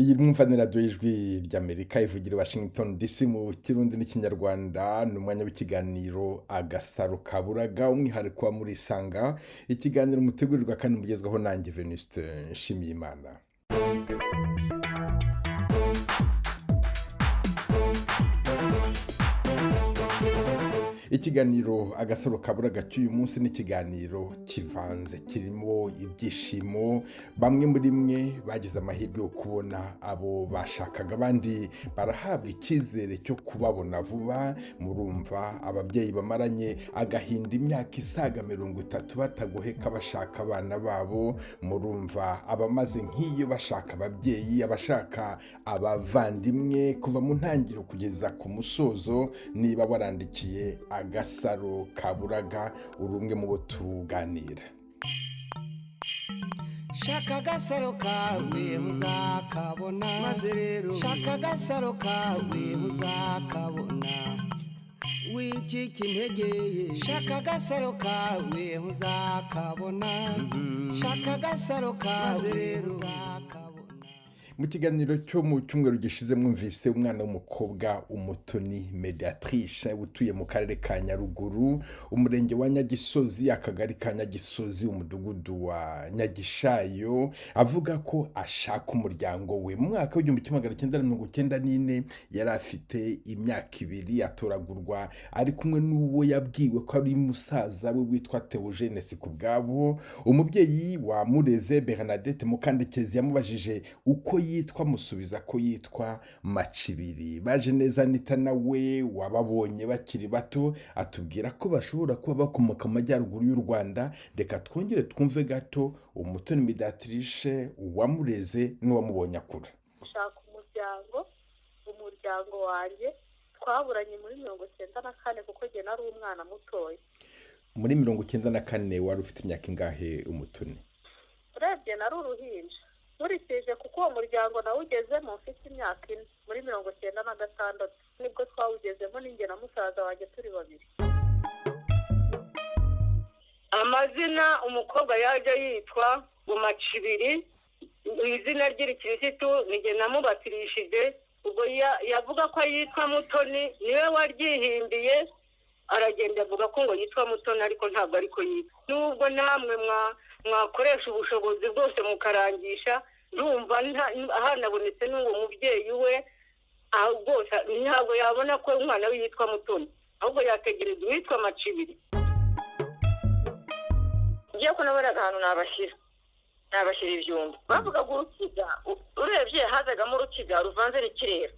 Iyi mwumvanira ijwi ry'Amerika ivugira i Washington DC mu Kirundi n'Ikinyarwanda ni umwanya w'ikiganiro Agasaro Kaburaga umwihariko wa muri Sanga, ikiganiro mutegurirwa kandi mugezwaho nanjye Venuste Nshimiyimana. Ikiganiro Agasaro Kaburaga cy'uyu munsi ni ikiganiro kivanze kirimo ibyishimo. Bamwe muri mwe bagize amahirwe yo kubona abo bashakaga, abandi barahabwa icyizere cyo kubabona vuba. Murumva ababyeyi bamaranye agahinda imyaka isaga 30 batagoheka bashaka abana babo. Murumva abamaze nk'iyo bashaka ababyeyi, abashaka abavandimwe kuva mu ntangiriro kugeza ku musozo. Niba warandikiye Agasaro Kaburaga uri umwe mu bo tuganira. Shaka agasaro kawe uzakabona, maze rero shaka agasaro kawe uzakabona, wicika intege. Shaka agasaro kawe uzakabona, shaka agasaro kawe uzakabona. Mu kiganiro cyo mu cyumweru gishize mwumvise umwana w'umukobwa Umutoni Mediatrice utuye mu karere ka Nyaruguru, umurenge wa Nyagisozi, akagari ka Nyagisozi, umudugudu wa Nyagishayo, avuga ko ashaka umuryango we. Mu mwaka w'1994 yari afite imyaka 2 atoragurwa ari kumwe n'uwo yabwiwe ko ari musaza we witwa Theogene Sikubwabo. Umubyeyi wa Mureze Bernadette Mukandekezi yamubajije uko yitwa, musubiza ko yitwa Macibiri. Baje neza Anita nawe wababonye bakiri bato atubwira ko bashobora kuba bakomoka mu majyaruguru y'u Rwanda. Reka twongere twumve gato Umutoni Mediatrice wamureze n'uwamubonye akura. Shaka umuryango wanjye twaburanye muri 1994 kuko jye nari umwana mutoya. Muri 1994 wari ufite imyaka ingahe Umutoni? Urebye nari uruhinja nkurikije kuko uwo muryango nawugezemo mfite imyaka 4 muri 1996 nibwo twawugezemo ninjye na musaza wanjye turi babiri. Amazina umukobwa yaje yitwa Macibiri, izina ry'irikirisitu nige namubatirishije. Ubwo yavuga ko yitwa Mutoni, niwe waryihimbiye aragenda avuga ko ngo yitwa Mutoni ariko ntabwo ariko yitwa. Nubwo namwe mwakoresha ubushobozi bwose mukarangisha, ndumva hanabonetse n'uwo mubyeyi we rwose ntabwo yabona ko umwana we yitwa Mutoni, ahubwo yategereza uwitwa Macibiri. Ngiye kunabona ahantu nabashyira ibyumba bavuga ngo urukiga, urebye hazagamo urukiga ruvanze n'ikirere.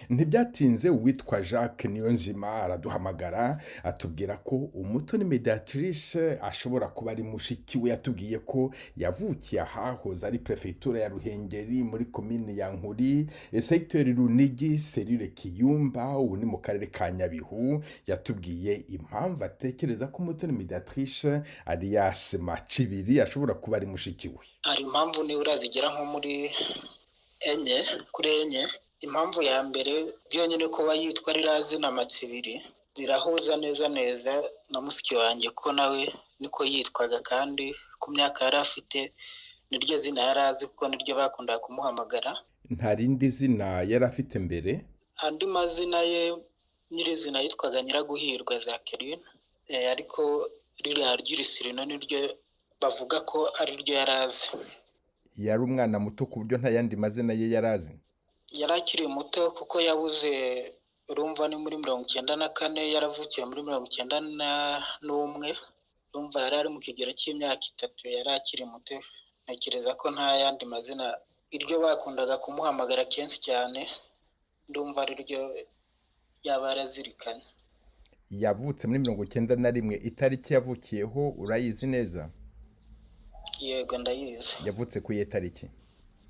Ntibyatinze uwitwa Jacques Niyonzima araduhamagara atubwira ko Umutoni Mediatrice ashobora kuba ari mushiki we. Yatubwiye ko yavukiye ahahoze ari prefecture ya Ruhengeri muri commune ya Nkuri, secteur Runigi, cellule Kiyumba, ubu ni mu karere ka Nyabihu. Yatubwiye impamvu atekereza ko Umutoni Mediatrice alias Macibiri ashobora kuba ari mushiki we. Hari impamvu ni urazigera nko muri enye. Impamvu ya mbere byonyine kuba yitwa rirazina Macibiri rirahuza neza na musiki wanjye ko nawe niko yitwaga, kandi ku myaka yari afite niryo zina yari azi kuko niryo bakundaga kumuhamagara. Nta rindi zina yari afite mbere? Andi mazina ye nyirizina yitwaga Nyiraguhirwa Jacqueline, ariko ririya ry'irisirino niryo bavuga ko ari ryo yari azi. Yari umwana muto ku buryo nta yandi mazina ye yari azi? Yari akiri muto kuko yabuze, urumva ni muri 1994, yaravukiye muri 1991. Urumva yari ari mu kigero cy'imyaka 3, yari akiri muto. Ntekereza ko nta yandi mazina iryo bakundaga kumuhamagara kenshi cyane, ndumva ari ryo yaba yarazirikanye. Yavutse muri 1991. Itariki yavukiyeho urayizi neza? Yego ndayizi. Yavutse ku iye tariki?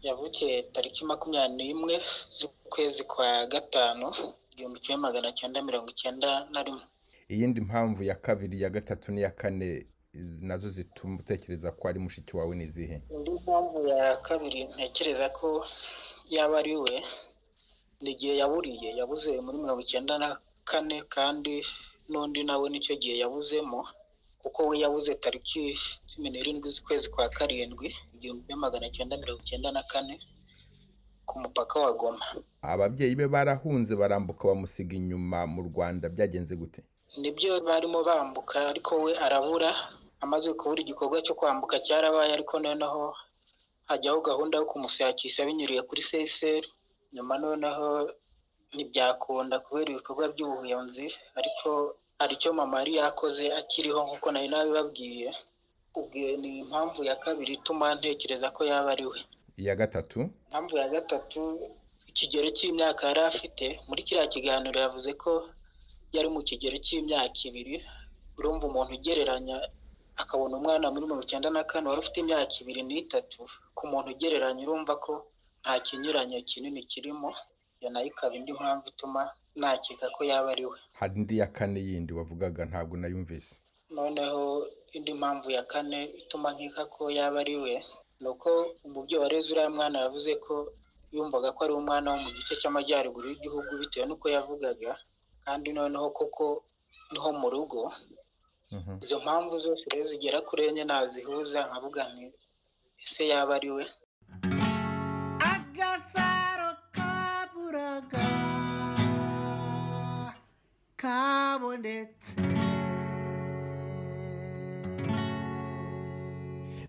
Yavukiye tariki 21 z'ukwezi kwa gatanu 1991. Iyindi mpamvu ya kabiri, ya gatatu n'iya kane nazo zituma utekereza ko ari mushiki wawe ni zihe? Indi mpamvu ya kabiri ntekereza ko yaba ari we, n'igihe yabuze muri 1994, kandi n'undi nawe nicyo gihe yabuzemo kuko we yabuze tariki 17 z'ukwezi kwa karindwi 1994 ku mupaka wa Goma. Ababyeyi be barahunze barambuka bamusiga inyuma mu Rwanda, byagenze gute? Nibyo barimo bambuka ariko we arabura, amaze kubura igikorwa cyo kwambuka cyarabaye, ariko noneho hajyaho gahunda yo kumushakisha binyuriye kuri CSR. Nyuma noneho ntibyakunda kubera ibikorwa by'ubuhunzi, ariko hari icyo mama yari yakoze akiriho nk'uko nari nabibabwiye. Ubwo ni impamvu ya kabiri ituma ntekereza ko yaba ari we. Iya gatatu? Impamvu ya gatatu, ikigero cy'imyaka yari afite. Muri kiriya kiganiro yavuze ko yari mu kigero cy'imyaka 2. Urumva umuntu ugereranya akabona umwana muri 1994 wari ufite imyaka 2 n'itatu, ku muntu ugereranya urumva ko nta kinyuranyo kinini kirimo. Iyo nayo ikaba indi mpamvu ituma nakeka ko yaba ari we. Hari indi ya kane yindi wavugaga ntabwo nayumvise. Noneho indi mpamvu ya kane ituma nkeka ko yaba ari we nuko umubyeyi wareze uriya mwana yavuze ko yumvaga ko ari umwana wo mu gice cy'amajyaruguru y'igihugu bitewe n'uko yavugaga, kandi noneho koko niho mu rugo. Izo mpamvu zose rero zigera kuri enye nazihuza nkavuga nti ese yaba ari we. Agasaro kaburaga kabonetse.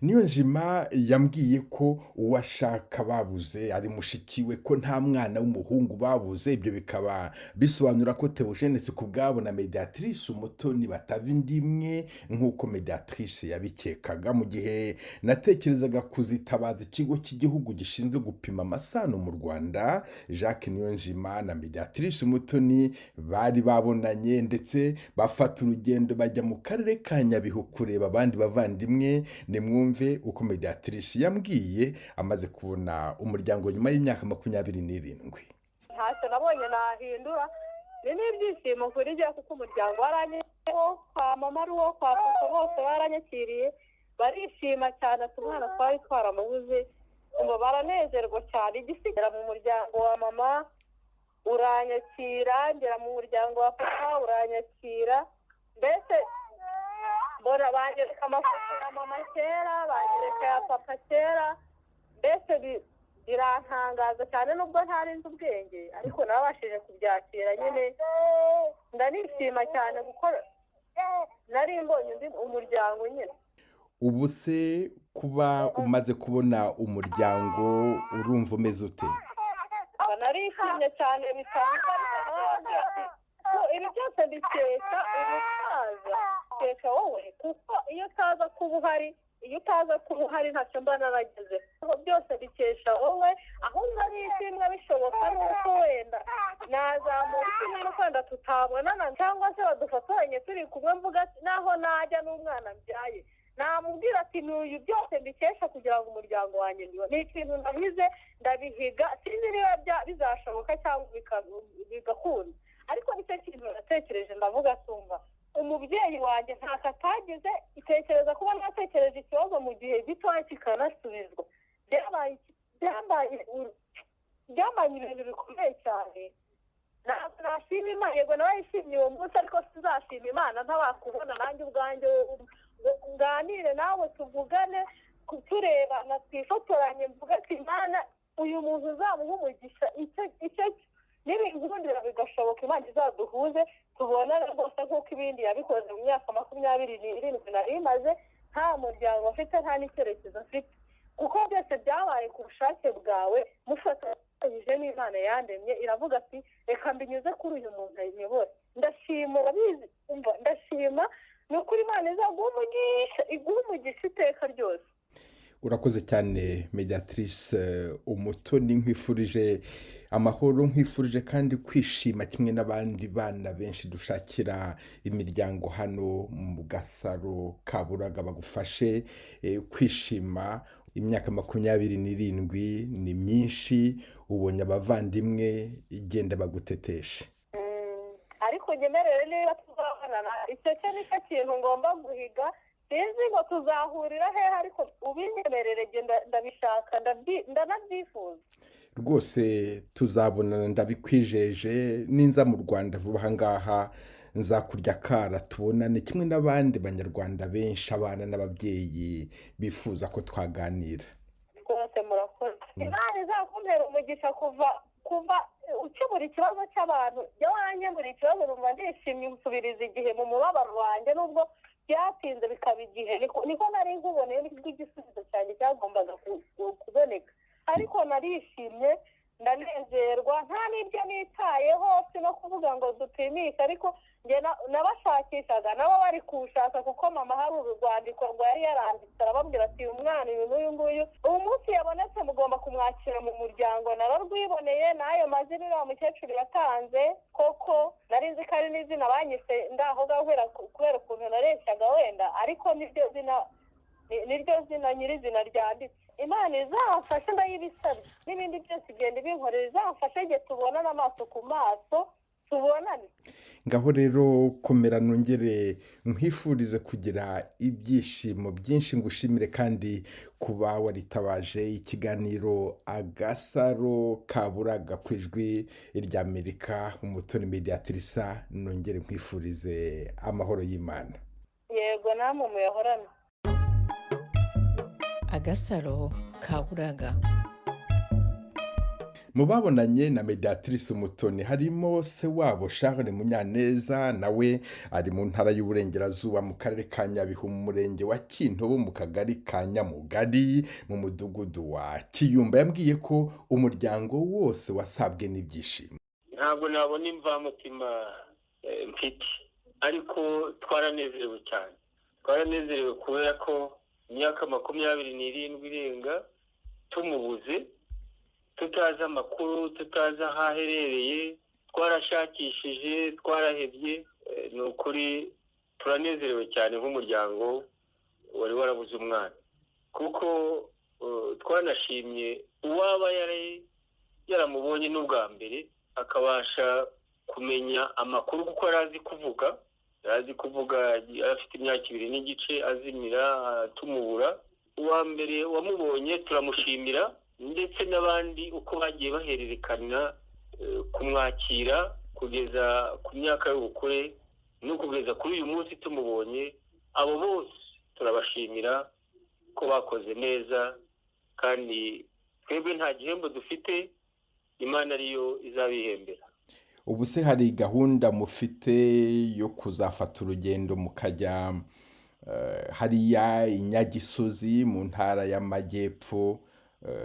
Niyonzima yambwiye ko uwashaka babuze ari mushiki we, ko nta mwana w'umuhungu babuze. Ibyo bikaba bisobanura ko Theogene Sikubwabo na Mediatrice Umutoni batava indimwe nk'uko Mediatrice yabikekaga. Mu gihe natekerezaga kuzitabaza ikigo cy'igihugu gishinzwe gupima amasano mu Rwanda, Jacques Niyonzima na Mediatrice Umutoni bari babonanye ndetse bafata urugendo bajya mu karere ka Nyabihu kureba abandi bavandimwe. Nimwumve uko Mediatrice yambwiye amaze kubona umuryango nyuma y'imyaka 27. ntacyo nabonye nahindura, ni n'ibyishimo kuri njye kuko umuryango waranyeho, kwa mama ari uwo, kwa papa bose baranyakiriye, barishima cyane ati umwana twari twaramubuze. ngo baranezerwa cyane. Igisigara mu muryango wa mama uranyakira, ngera mu muryango wa papa uranyakira, mbese mbona banyereka amafoto ya mama kera, banyereka ya papa kera, mbese birantangaza cyane nubwo ntari nzi ubwenge, ariko nabashije kubyakira nyine ndanishima cyane kuko nari mbonye undi umuryango nyine. Ubu se kuba umaze kubona umuryango urumva umeze ute? Narishimye cyane bitangaje. Ibi byose bikesha umusaza, bikesha wowe, kuko iyo utaza kuba uhari ntacyo mba narageze. Byose bikesha wowe, aho narishimwe bishoboka nuko wenda nazamura kimwe no kwenda tutabonana cyangwa se badufatanye turi kumwe, mvuga naho najya n'umwana mbyaye namubwira ati n'uyu byose mbikesha kugira ngo umuryango wanjye ni ikintu ndabize ndabihiga, sinzi niba bizashoboka cyangwa bigakunda, ariko nicyo kintu natekereje ndavuga tumva umubyeyi wanjye ntako atagize. Itekereza kuba natekereje ikibazo mu gihe gitoya kikanasubizwa, byambaye ibintu bikomeye cyane. Nashima Imana, yego nawe yishimiye uwo munsi, ariko sizashima Imana ntabakubona nanjye ubwanjye nganire nawe tuvugane turebana twifotoranye, mvuga ati Imana uyu muntu uzamuha umugisha, icyo n'ibihundira bigashoboka Imana izaduhuze tubonane rwose nk'uko ibindi yabikoze mu myaka 27 nari imaze nta muryango mfite, nta n'icyerekezo mfite, kuko byose byabaye ku bushake bwawe mufatanyije n'Imana yandemye. Iravuga ati reka mbinyuze kuri uyu muntu ayiyobore. Ndashima urabizi, ndashima ni ukuri Imana iguha umugisha iteka ryose. Urakoze cyane Mediatrice Umutoni, nkwifurije amahoro, nkwifurije kandi kwishima kimwe n'abandi bana benshi dushakira imiryango hano mu Gasaro Kaburaga bagufashe kwishima. Imyaka 27 ni myinshi, ubonye abavandimwe igenda baguteteshe. Ariko nyemerere niba tuzabonana, icyo nicyo kintu ngomba guhiga. Sinzi ngo tuzahurira hehe, ariko ubinyemerere ndabishaka, ndanabyifuza rwose. Tuzabonana ndabikwijeje, ninza mu Rwanda vuba aha ngaha nzakurya kara tubonane kimwe n'abandi banyarwanda benshi, abana n'ababyeyi bifuza ko twaganira. rwose murakoze. Imana izakumpera umugisha kuva ukemura ikibazo cy'abantu. Iyo wanyemura ikibazo numva ndishimye, nsubiriza igihe mu mubabaro wanjye, nubwo byatinze bikaba igihe. Niko nari nkuboneye n'igisubizo cyanjye cyagombaga kuboneka, ariko narishimye ndanezerwa, nta n'ibyo nitayeho, si no kuvuga ngo dupimishe, ariko njye nabashakishaga nabo bari kuwushaka, kuko mama hari urwandiko yari yaranditse arababwira ati uyu mwana uyu n'uyu nguyu ubu munsi yabonetse mugomba kumwakira mu muryango. nararwiboneye n'ayo mazina uriya mukecuru yatanze, koko nari nzi ko ari n'izina banyise ndaho kubera ukuntu nareshyaga wenda, ariko niryo zina nyirizina ryanditse. Imana izamfashe ndayibisabye, n'ibindi byose igenda ibinkorera, izamfashe igihe tubonana amaso ku maso tubonane. Ngaho rero komera, nongere nkwifurize kugira ibyishimo byinshi, ngushimire kandi kuba waritabaje ikiganiro Agasaro Kaburaga ku ijwi ry'Amerika. Umutoni Mediatrice, nongere nkwifurize amahoro y'Imana. Yego, namwe muyahorane. Agasaro Kaburaga. Mu babonanye na Mediatrice Umutoni harimo se wabo Charles Munyaneza, nawe ari mu ntara y'Uburengerazuba mu karere ka Nyabihu, mu murenge wa Kintobo, mu kagari ka Nyamugari, mu mudugudu wa Kiyumba. Yambwiye ko umuryango wose wasabwe n'ibyishimo. Ntabwo nabona imvamutima mfite, ariko twaranezerewe cyane. Twaranezerewe kubera ko imyaka 27 irenga tumubuze, tutazi amakuru, tutazi aho aherereye, twarashakishije, twarahebye. Ni ukuri turanezerewe cyane nk'umuryango wari warabuze umwana, kuko twanashimye uwaba yaramubonye n'ubwa mbere akabasha kumenya amakuru, kuko yarazi kuvuga, afite imyaka 2 n'igice azimira tumubura. Uwa mbere wamubonye turamushimira, ndetse n'abandi uko bagiye bahererekana kumwakira kugeza ku myaka y'ubukure no kugeza kuri uyu munsi tumubonye. Abo bose turabashimira ko bakoze neza, kandi twebwe nta gihembo dufite, Imana ariyo izabihembera. Ubu se hari gahunda mufite yo kuzafata urugendo mukajya hariya i Nyagisozi mu ntara y'Amajyepfo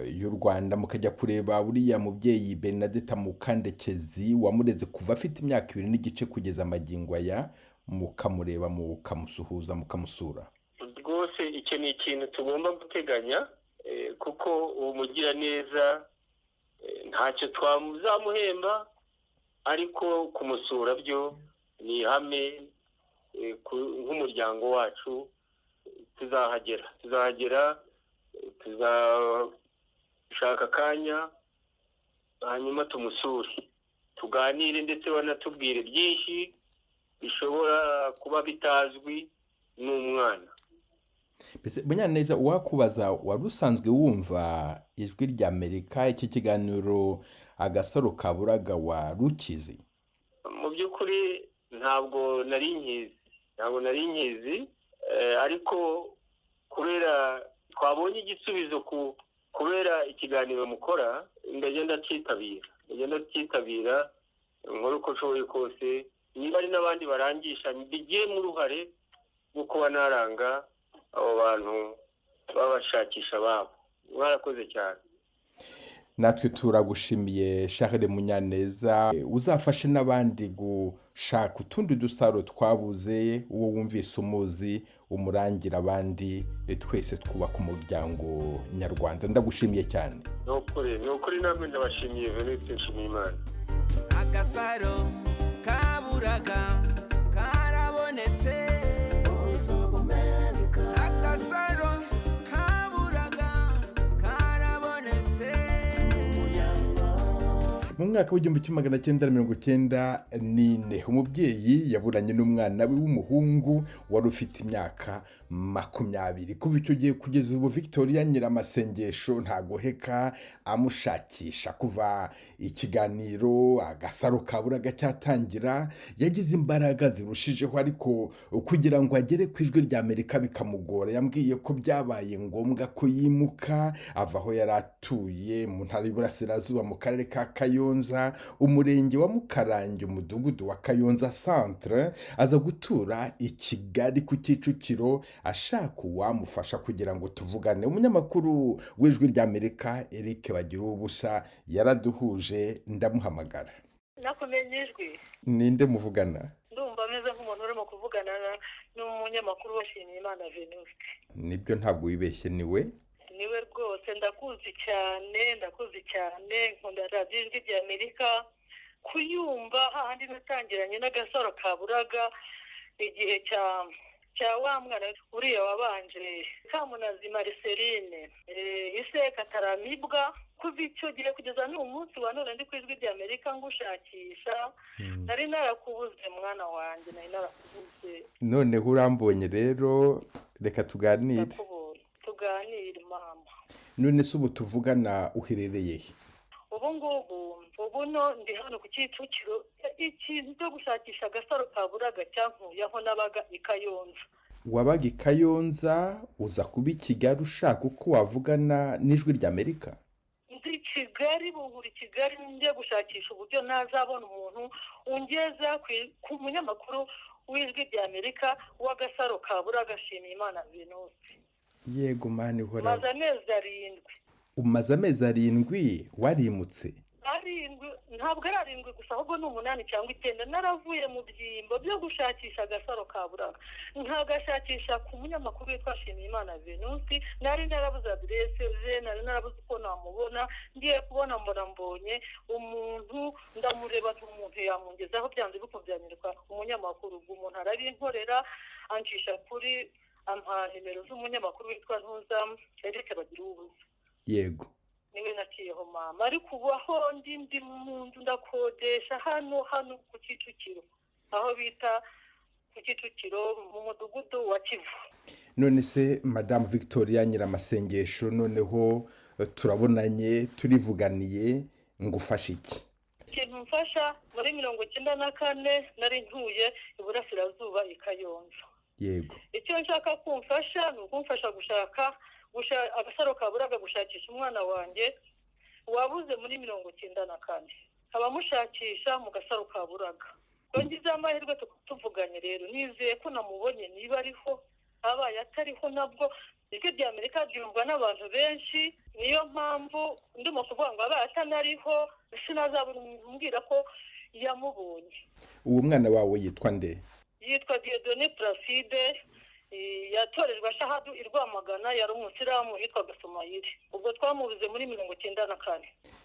y'u Rwanda, mukajya kureba uriya mubyeyi Bernadette Mukandekezi wamureze kuva afite imyaka 2 n'igice kugeza magingo aya, mukamureba, mukamusuhuza, mukamusura? Rwose icyo ni ikintu tugomba guteganya, kuko uwo mugira neza ntacyo twamuzamuhemba, ariko kumusura byo ni ihame. Nk'umuryango wacu tuzahagera, tuzashaka akanya hanyuma tumusure, tuganire, ndetse banatubwire byinshi bishobora kuba bitazwi n'umwana. Munyaneza, uwakubaza, wari usanzwe wumva ijwi ry'Amerika, iki kiganiro Agasaro Kaburaga warukizi? Mu by'ukuri ntabwo nari nkizi, ariko kubera twabonye igisubizo kubera ikiganiro mukora, ndagenda cyitabira nkora uko nshoboye kose. Niba ari n'abandi barangisha, mbigiyemo uruhare rwo kuba naranga abo bantu babashakisha babo. Mwarakoze cyane. Natwe turagushimiye Charles Munyaneza, uzafashe n'abandi gushaka utundi dusaro twabuze, uwo wumvise umuzi umurangira abandi, twese twubaka umuryango nyarwanda. Ndagushimiye cyane. Ni ukuri namwe ndabashimiye, Venuste Nshimiyimana. Agasaro Kaburaga karabonetse, Agasaro Kaburaga karabonetse. mu mwaka w'igihumbi kimwe magana cyenda na mirongo cyenda n'ine umubyeyi yaburanye n'umwana we w'umuhungu wari ufite imyaka 20. Kuva icyo gihe kugeza ubu Victoria Nyiramasengesho ntagoheka amushakisha. Kuva ikiganiro Agasaro Kaburaga cyatangira yagize imbaraga zirushijeho, ariko kugira ngo agere ku ijwi rya Amerika bikamugora. Yambwiye ko byabaye ngombwa ko yimuka ava aho yari atuye mu ntara y'Iburasirazuba mu karere ka Kayonza, umurenge wa Mukarange, umudugudu wa Kayonza Centre, aza gutura i Kigali ku Kicukiro ashaka uwamufasha kugira ngo tuvugane. Umunyamakuru w'ijwi rya Amerika Eric Bagiruwubusa yaraduhuje, ndamuhamagara. nakumenye ijwi. Ninde muvugana? Ndumva ameze nk'umuntu urimo kuvugana n'umunyamakuru washimiye Imana Venuste. Nibyo, ntabwo wibeshye, niwe rwose. Ndakuzi cyane nkunda radiyo ijwi rya Amerika, kuyumva hahandi natangiranye n'Agasaro Kaburaga igihe cya wa mwana uriya wabanje Kamunazi Marceline, Iseka Taramibwa. Kuva icyo gihe kugeza n'uyu munsi wa none ndi ku ijwi rya Amerika ngushakisha, nari narakubuze mwana wanjye, nari narakubuze. noneho urambonye rero, reka tuganire. Tuganire mama. None se ubu tuvugana uherereye he? ubu ndi hano ku Kicukiro. Ikintu cyo gushakisha Agasaro Kaburaga cyankuye aho nabaga i Kayonza. Wabaga i Kayonza uza kuba i Kigali ushaka uko wavugana n'ijwi rya Amerika? Ndi Kigali, buri Kigali njye gushakisha uburyo nazabona umuntu ungeza ku munyamakuru w'ijwi rya Amerika w'Agasaro Kaburaga ashimiye Imana Venuste. Yego mani hora. Maze amezi 7. Umaze amezi 7 warimutse? Ntabwo ari 7 gusa, ahubwo ni 8 cyangwa 9. Naravuye mu byimbo byo gushakisha Agasaro Kaburaga, nkagashakisha ku munyamakuru witwa Shimiye Imana Venuste. Nari narabuze adresse ze, nari narabuze uko namubona. Ngiye kubona mbonye umuntu, ndamureba umuntu yamungezaho byanze bikubyanyirwa umunyamakuru. Umuntu arabinkorera, ancisha kuri ampa nimero z'umunyamakuru witwa Ntuzamu Eric Bagiruwubusa. Yego, niwe naciyeho mama. Ariko ubu aho ndi mu nzu ndakodesha hano ku Kicukiro, aho bita ku Kicukiro mu mudugudu wa Kivu. none se Madame Victoria Nyiramasengesho, noneho turabonanye, turivuganiye, ngufasha iki? Ikintu mfasha, muri 1994 nari ntuye Iburasirazuba i Kayonza. Yego, icyo nshaka kumfasha ni ukumfasha gushaka Agasaro Kaburaga, gushakisha umwana wanjye wabuze muri 1994. abamushakisha mu Gasaro Kaburaga. Ngize amahirwe tuvuganye rero, nizeye ko namubonye. Niba ariho abaye atariho nabwo ijwi rya Amerika ryumva n'abantu benshi, niyo mpamvu ndimo kuvuga ngo abaye atanariho sinazabura umbwira ko yamubonye. uwo mwana wawe yitwa nde? Yitwa Dieudonné Placide, yatorejwe Ashahadu i Rwamagana, yari umusiramu, yitwaga Somayiri. Ubwo twamubuze muri 1994.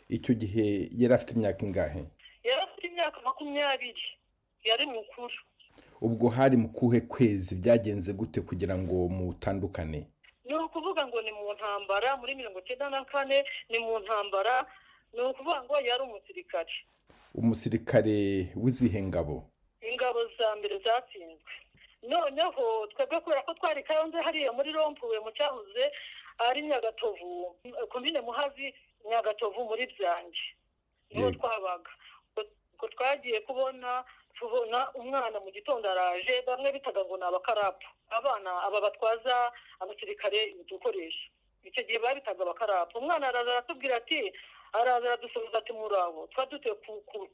Icyo gihe yari afite imyaka ingahe? Yari afite imyaka 20, yari mukuru. Ubwo hari mu kuhe kwezi, byagenze gute kugira ngo mutandukane? Ni ukuvuga ngo ni mu ntambara muri 1994, ni mu ntambara. Ni ukuvuga ngo yari umusirikare. Umusirikare w'izihe ngabo? Ingabo za mbere zatsinzwe. Noneho twebwe kubera ko twari Kayonza hariya muri Rompuwe mu cyahoze ari Nyagatovu, komine Muhazi, Nyagatovu muri Byange, niho twabaga. Ubwo twagiye tubona umwana mu gitondo araje, bamwe bitaga ngo ni abakarapu, abana aba batwaza abasirikare udukoresha. Icyo gihe babitaga abakarapu. Umwana aratubwira ati, araza aradusubiza ati murabo, twadutuye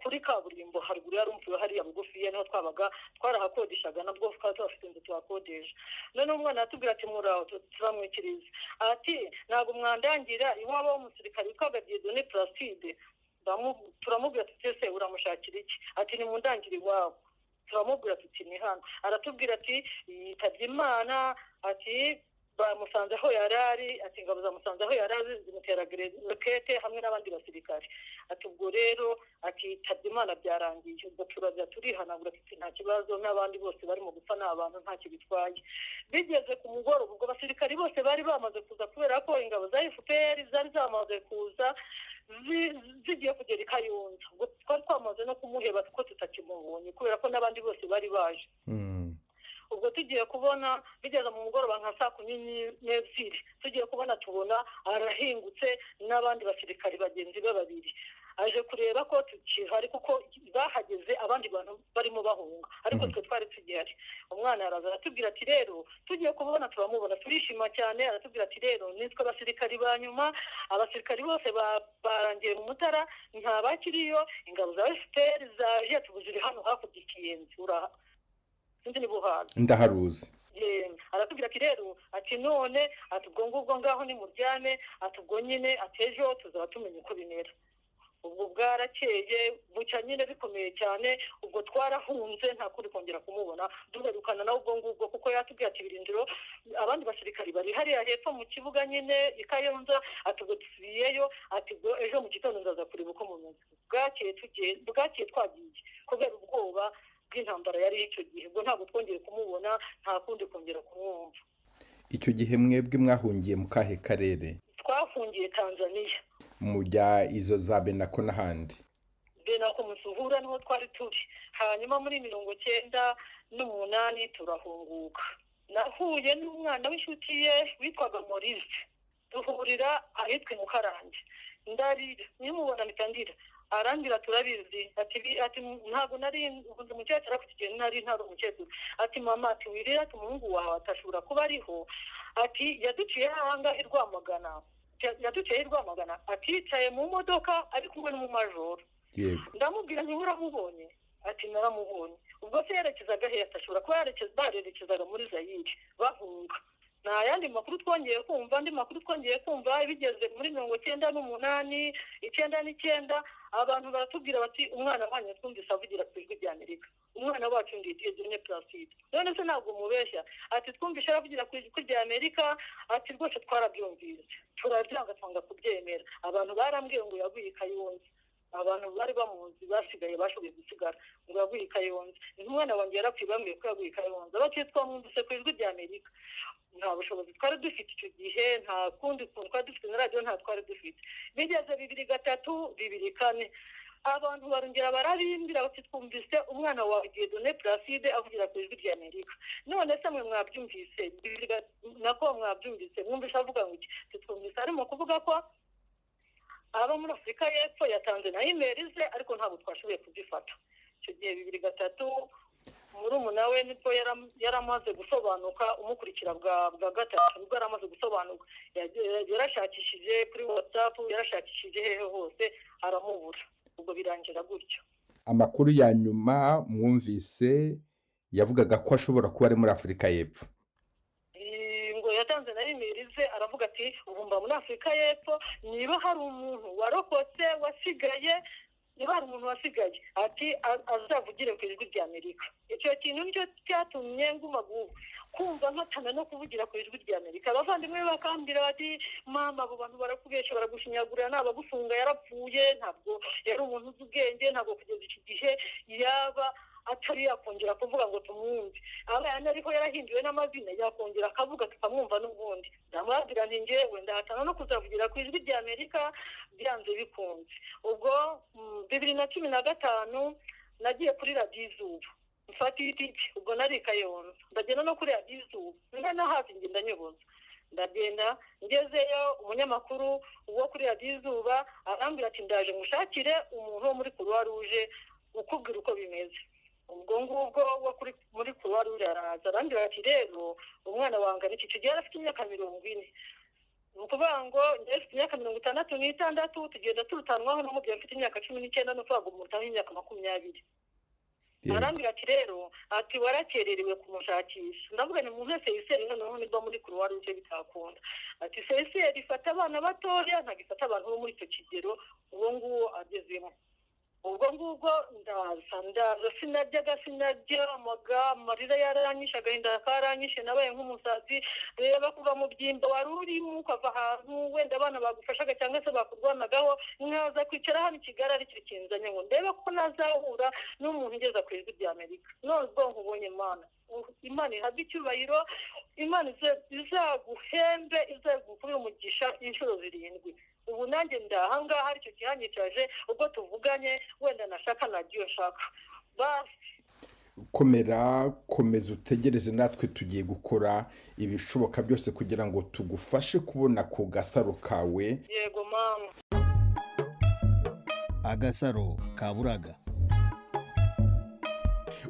kuri kaburimbo haruguru ya Rompuwe hariya bugufi niho twabaga, twarahakodeshaga nabwo twari twafite inzu twakodesha. None umwana aratubwira ati murabo, turamwikiriza ati ntabwo mwandangira iwabo w'umusirikare witwaga Dieudonné Placide. Turamubwira tuti ese uramushakira iki? Ati ni mundangire iwabo. Turamubwira tuti ni hano. Aratubwira ati yitabye Imana, ati bamusanze aho yari ari, ati ingabo zamusanze aho yari ari zimutera rokete hamwe n'abandi basirikare. Ati ubwo rero ati yitabye Imana byarangiye. Ubwo turaza turihanagura ati nta kibazo, n'abandi bose barimo gupfa ni abantu ntacyo bitwaye. Bigeze ku mugoroba ubwo abasirikari bose bari bamaze kuza kubera ko ingabo za FPR zari zamaze kuza zigiye kugera i Kayonza. Ubwo twari twamaze no kumuheba ko tutakimubonye kubera ko n'abandi bose bari baje. Ubwo tugiye kubona bigeze mu mugoroba nka 12:00 tugiye kubona tubona arahingutse n'abandi basirikari bagenzi be babiri, aje kureba ko tukihari kuko bahageze abandi bantu barimo bahunga, ariko twe twari tugihari. Umwana araza aratubwira ati rero tugiye kubona turamubona, turishima cyane. Aratubwira ati rero nitwe abasirikari ba nyuma, abasirikari bose barangiye mu Mutara, nta bakiriyo, ingabo za FPR zaje tubuziri hano hakurya ikiyenzi ndaharuzi. Aratubwira ati rero ati none ati ubwo ngubwo ngaho ni muryame, ati ubwo nyine atejo tuzaba tumenye uko bimera. Ubwo bwarakeye bucya nyine bikomeye cyane. Ubwo twarahunze nta kuri kongera kumubona, duherukana nawe ubwo ngubwo kuko yatubwiye ati birindiro abandi basirikari bari hariya hepfo mu kibuga nyine i Kayonza. Ati ubwo dusubiyeyo, ati ubwo ejo mu gitondo nzaza kureba uko mumeze. Bwakeye twagiye kubera ubwoba bw'intambara yari icyo gihe. Ubwo ntabwo twongeye kumubona, nta kundi kongera kumwumva. Icyo gihe mwebwe mwahungiye mu kahe karere? Twafungiye Tanzania, mujya izo za Benako n'ahandi. Benako Musuhura niho twari turi. Hanyuma muri 1998 turahunguka. Nahuye n'umwana w'inshuti ye witwaga Maurice, duhurira ahitwa mu Karange. Ndarira nimubona mitandira, arambira turabizi ati ntabwo nari umukecuru afite nari umukecuru. Ati mama ati wirira ati umuhungu wawe atashobora kuba ariho. Ati yaduciye hanga i Rwamagana, ati yicaye mu modoka ari kumwe n'umumajoro. Ndamubwira nti uramubonye? Ati naramubonye. Ubwo se yerekezaga he? Atashobora kuba barerekezaga muri Zaire bahunga. Nta yandi makuru twongeye kumva. Bigeze muri 1998 abantu baratubwira bati umwana wanyu twumvise avugira ku ijwi ry'Amerika, umwana wacu ndi Dieudonné Placide. None se ntabwo mubeshya? Ati twumvise avugira ku ijwi ry'Amerika. Ati rwose twarabyumvise, turabyanga twanga kubyemera. Abantu barambwiye ngo yaguye i Kayonza, abantu bari bamuzi basigaye bashoboye gusigara ngo yaguye i Kayonza. Umwana wanjye yarapfuye bambwiye ko yaguye i Kayonza. Bati twamwumvise ku ijwi ry'Amerika. Nta bushobozi twari dufite icyo gihe, nta kundi kuntu twari dufite na radiyo nta twari dufite. Bigeze 2003 2004 abantu barongera barabimbira bati twumvise umwana wa Dieudonné Placide avugira ku ijwi ry'Amerika. None se mwe mwabyumvise? Nako mwabyumvise? Mwumvise avuga ngo iki? Twumvise arimo kuvuga ko aba muri Afurika y'Epfo yatanze na email ze, ariko ntabwo twashoboye kuzifata. Icyo gihe 2003 murumuna we nibwo yaramaze gusobanuka, umukurikira bwa gatatu nibwo yaramaze gusobanuka. Yarashakishije kuri WhatsApp, yarashakishije hehe hose aramubura. Ubwo birangira gutyo. Amakuru ya nyuma mwumvise yavugaga ko ashobora kuba ari muri Afurika y'Epfo. Ngo yatanze na email ze, aravuga ati ubumba muri Afurika y'Epfo, niba hari umuntu warokotse wasigaye, ati azavugire ku ijwi ry'Amerika. Icyo kintu nicyo cyatumye nguma kumva nkatana no kuvugira ku ijwi ry'Amerika. Abavandimwe bakambira bati mama abo bantu barakubesha, baragushinyagurira, nabagufunga yarapfuye, ntabwo yari umuntu uzi ubwenge, ntabwo kugeza iki gihe yaba atari yakongera kuvuga ngo tumwumve. Abana ariko yarahinduwe n'amazina, yakongera akavuga tukamwumva n'ubundi. Ndamubwira nti njyewe ndahatana no kuzavugira ku ijwi ry'Amerika byanze bikunze. Ubwo 2015 nagiye kuri radiyo Izuba mfata itike. Ubwo nari Kayonza, ndagenda no kuri radiyo Izuba na hafi ngenda nyoboza. Ndagenda ngezeyo, umunyamakuru wo kuri radiyo Izuba arambwira ati ndaje mushakire umuntu wo muri Croix Rouge ukubwira uko bimeze. Ubwo ngubwo wo muri Croix Rouge araza arambwira ati rero umwana wangana iki gihe afite imyaka 40. Ukuvuga ngo njye mfite imyaka 66, tugenda turutanwaho n'umubyeyi mfite imyaka 19 no kuvuga umutaho imyaka 20. Arambwira ati rero ati warakererewe kumushakisha. Ndavuga ni mu ntese yiseri noneho niba muri Croix Rouge bitakunda. Ati CSR ifata abana batoya, ntagifata abantu bo muri icyo kigero uwo nguwo agezemo. ubwo ngubwo ndaza sinaryamaga amarira yaranyishe, agahinda karanyishe, nabaye nk'umusazi. Reba kuva mu byimba wari urimo ukava ahantu wenda abana bagufashaga cyangwa se bakurwanagaho, nkaza kwicara hano i Kigali ari kinzanye ngo ndebe ko nazahura n'umuntu ugeza ku ijwi ry'Amerika. None ubwonko ubonye Imana ihabwe icyubahiro, Imana izaguhembe, izagukubira umugisha inshuro 7. Ubu nanjye ndahangaha aricyo gihanyicaje, ubwo tuvuganye wenda nashaka nagiye nshaka basi. Komeza utegereze, natwe tugiye gukora ibishoboka byose kugira ngo tugufashe kubona ku gasaro kawe. Yego mama. Agasaro Kaburaga.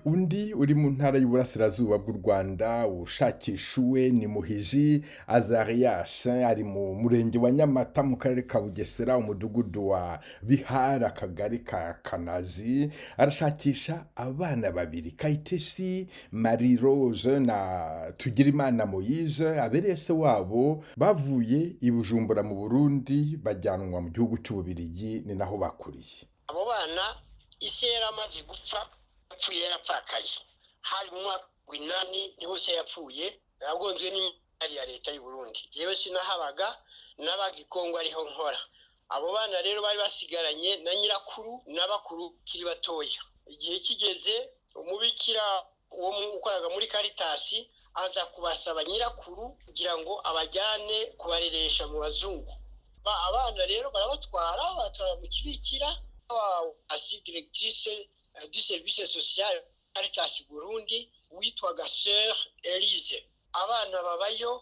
Undi uri mu ntara y'Uburasirazuba bw'u Rwanda ushakishuwe ni Muhiji Azarias, ari mu murenge wa Nyamata mu karere ka Bugesera, umudugudu wa Bihara, akagari ka Kanazi. Arashakisha abana 2, Kayitesi Marie Rose na Tugirimana Moise, abereye se wabo, bavuye i Bujumbura mu Burundi bajyanwa mu gihugu cy'Ububiligi, ni naho bakuriye. Abo bana ise yaramaze gupfa, yapfuye yarapfakaye. Hari mu mwaka w'inani niho se yapfuye, yagonzwe n'imari ya leta y'u Burundi. Jewe sinahabaga, nabaga i Kongo ariho nkora. Abo bana rero bari basigaranye na nyirakuru n'abakuru kiri batoya. Igihe kigeze, umubikira wo ukoraga muri Caritas aza kubasaba nyirakuru kugira ngo abajyane kubareresha mu bazungu. Abana rero barabatwara mu kibikira, asi directrice du service social Caritas Burundi witwaga Sœur Elise. Abana babayo,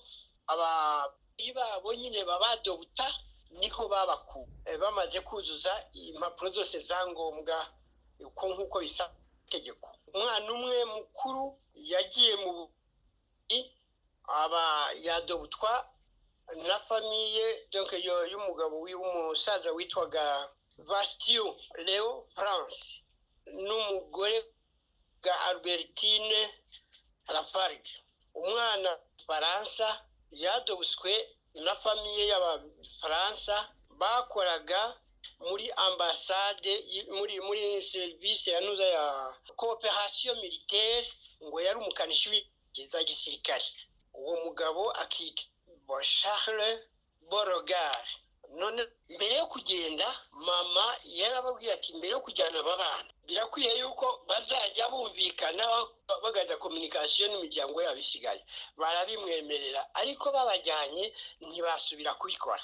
babo nyine babadobuta, niho babaku bamaze kuzuza impapuro zose za ngombwa nk'uko bisa tegeko. Umwana umwe mukuru yagiye mu yadobutwa na famiye donc y'umugabo w'umusaza witwaga Bastien Leo France n'umugore ga Albertine Lafargue. Umwana Faransa yadobuswe na famiye y'Abafaransa bakoraga muri ambassade, muri service yanuza ya coopération militaire, ngo yari umukanishi w'iza gisirikare. Uwo mugabo akitwa Charles Borogar. None mbere yo kugenda mama yarababwiye ati mbere yo kujyana aba bana birakwiye yuko bazajya bumvikana bagaza communication n'imiryango yabo isigaye. Barabimwemerera, ariko babajyanye ntibasubira kubikora.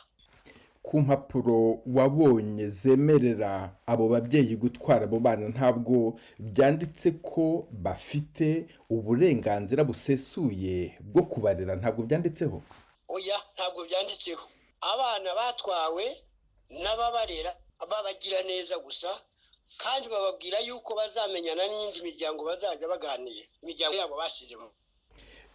Ku mpapuro wabonye zemerera abo babyeyi gutwara abo bana, ntabwo byanditse ko bafite uburenganzira busesuye bwo kubarera, ntabwo byanditseho? Oya, ntabwo byanditseho. Abana batwawe n'ababarera babagira neza gusa, kandi bababwira yuko bazamenyana n'indi miryango bazajya baganira, imiryango yabo basizemo.